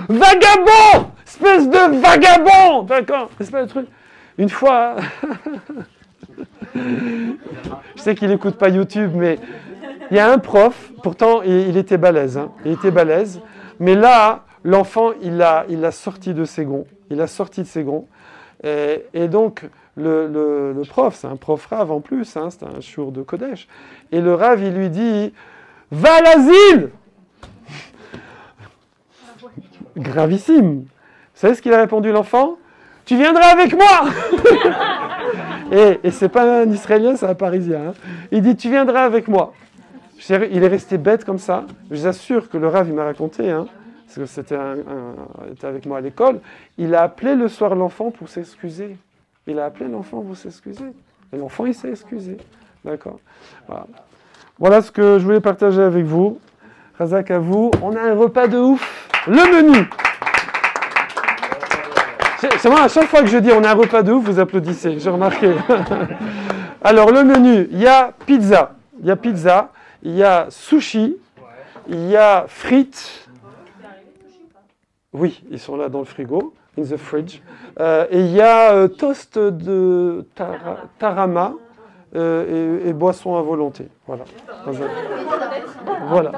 Vagabond! Espèce de vagabond! D'accord? Espèce de truc. Une fois... Je sais qu'il n'écoute pas YouTube, mais il y a un prof, pourtant il était balèze, hein, il était balèze, mais là, l'enfant, il a sorti de ses gonds, et donc le prof, c'est un prof rave en plus, hein, c'est un chour de Kodesh, et le rave, il lui dit « Va à l'asile !» Gravissime. Vous savez ce qu'il a répondu l'enfant? « Tu viendras avec moi !» Et c'est pas un Israélien, c'est un Parisien. Hein. Il dit, tu viendras avec moi. Il est resté bête comme ça. Je vous assure que le Rav, il m'a raconté, hein, parce que il était avec moi à l'école. Il a appelé le soir l'enfant pour s'excuser. Il a appelé l'enfant pour s'excuser. Et l'enfant, il s'est excusé. D'accord. Voilà ce que je voulais partager avec vous. Razak à vous. On a un repas de ouf. Le menu. C'est moi, à chaque fois que je dis on a un repas de ouf, vous applaudissez, j'ai remarqué. Alors, le menu, il y a pizza, il y a sushi, il y a frites. Oui, ils sont là dans le frigo, in the fridge. Et il y a toast de tarama et boisson à volonté. Voilà. Voilà.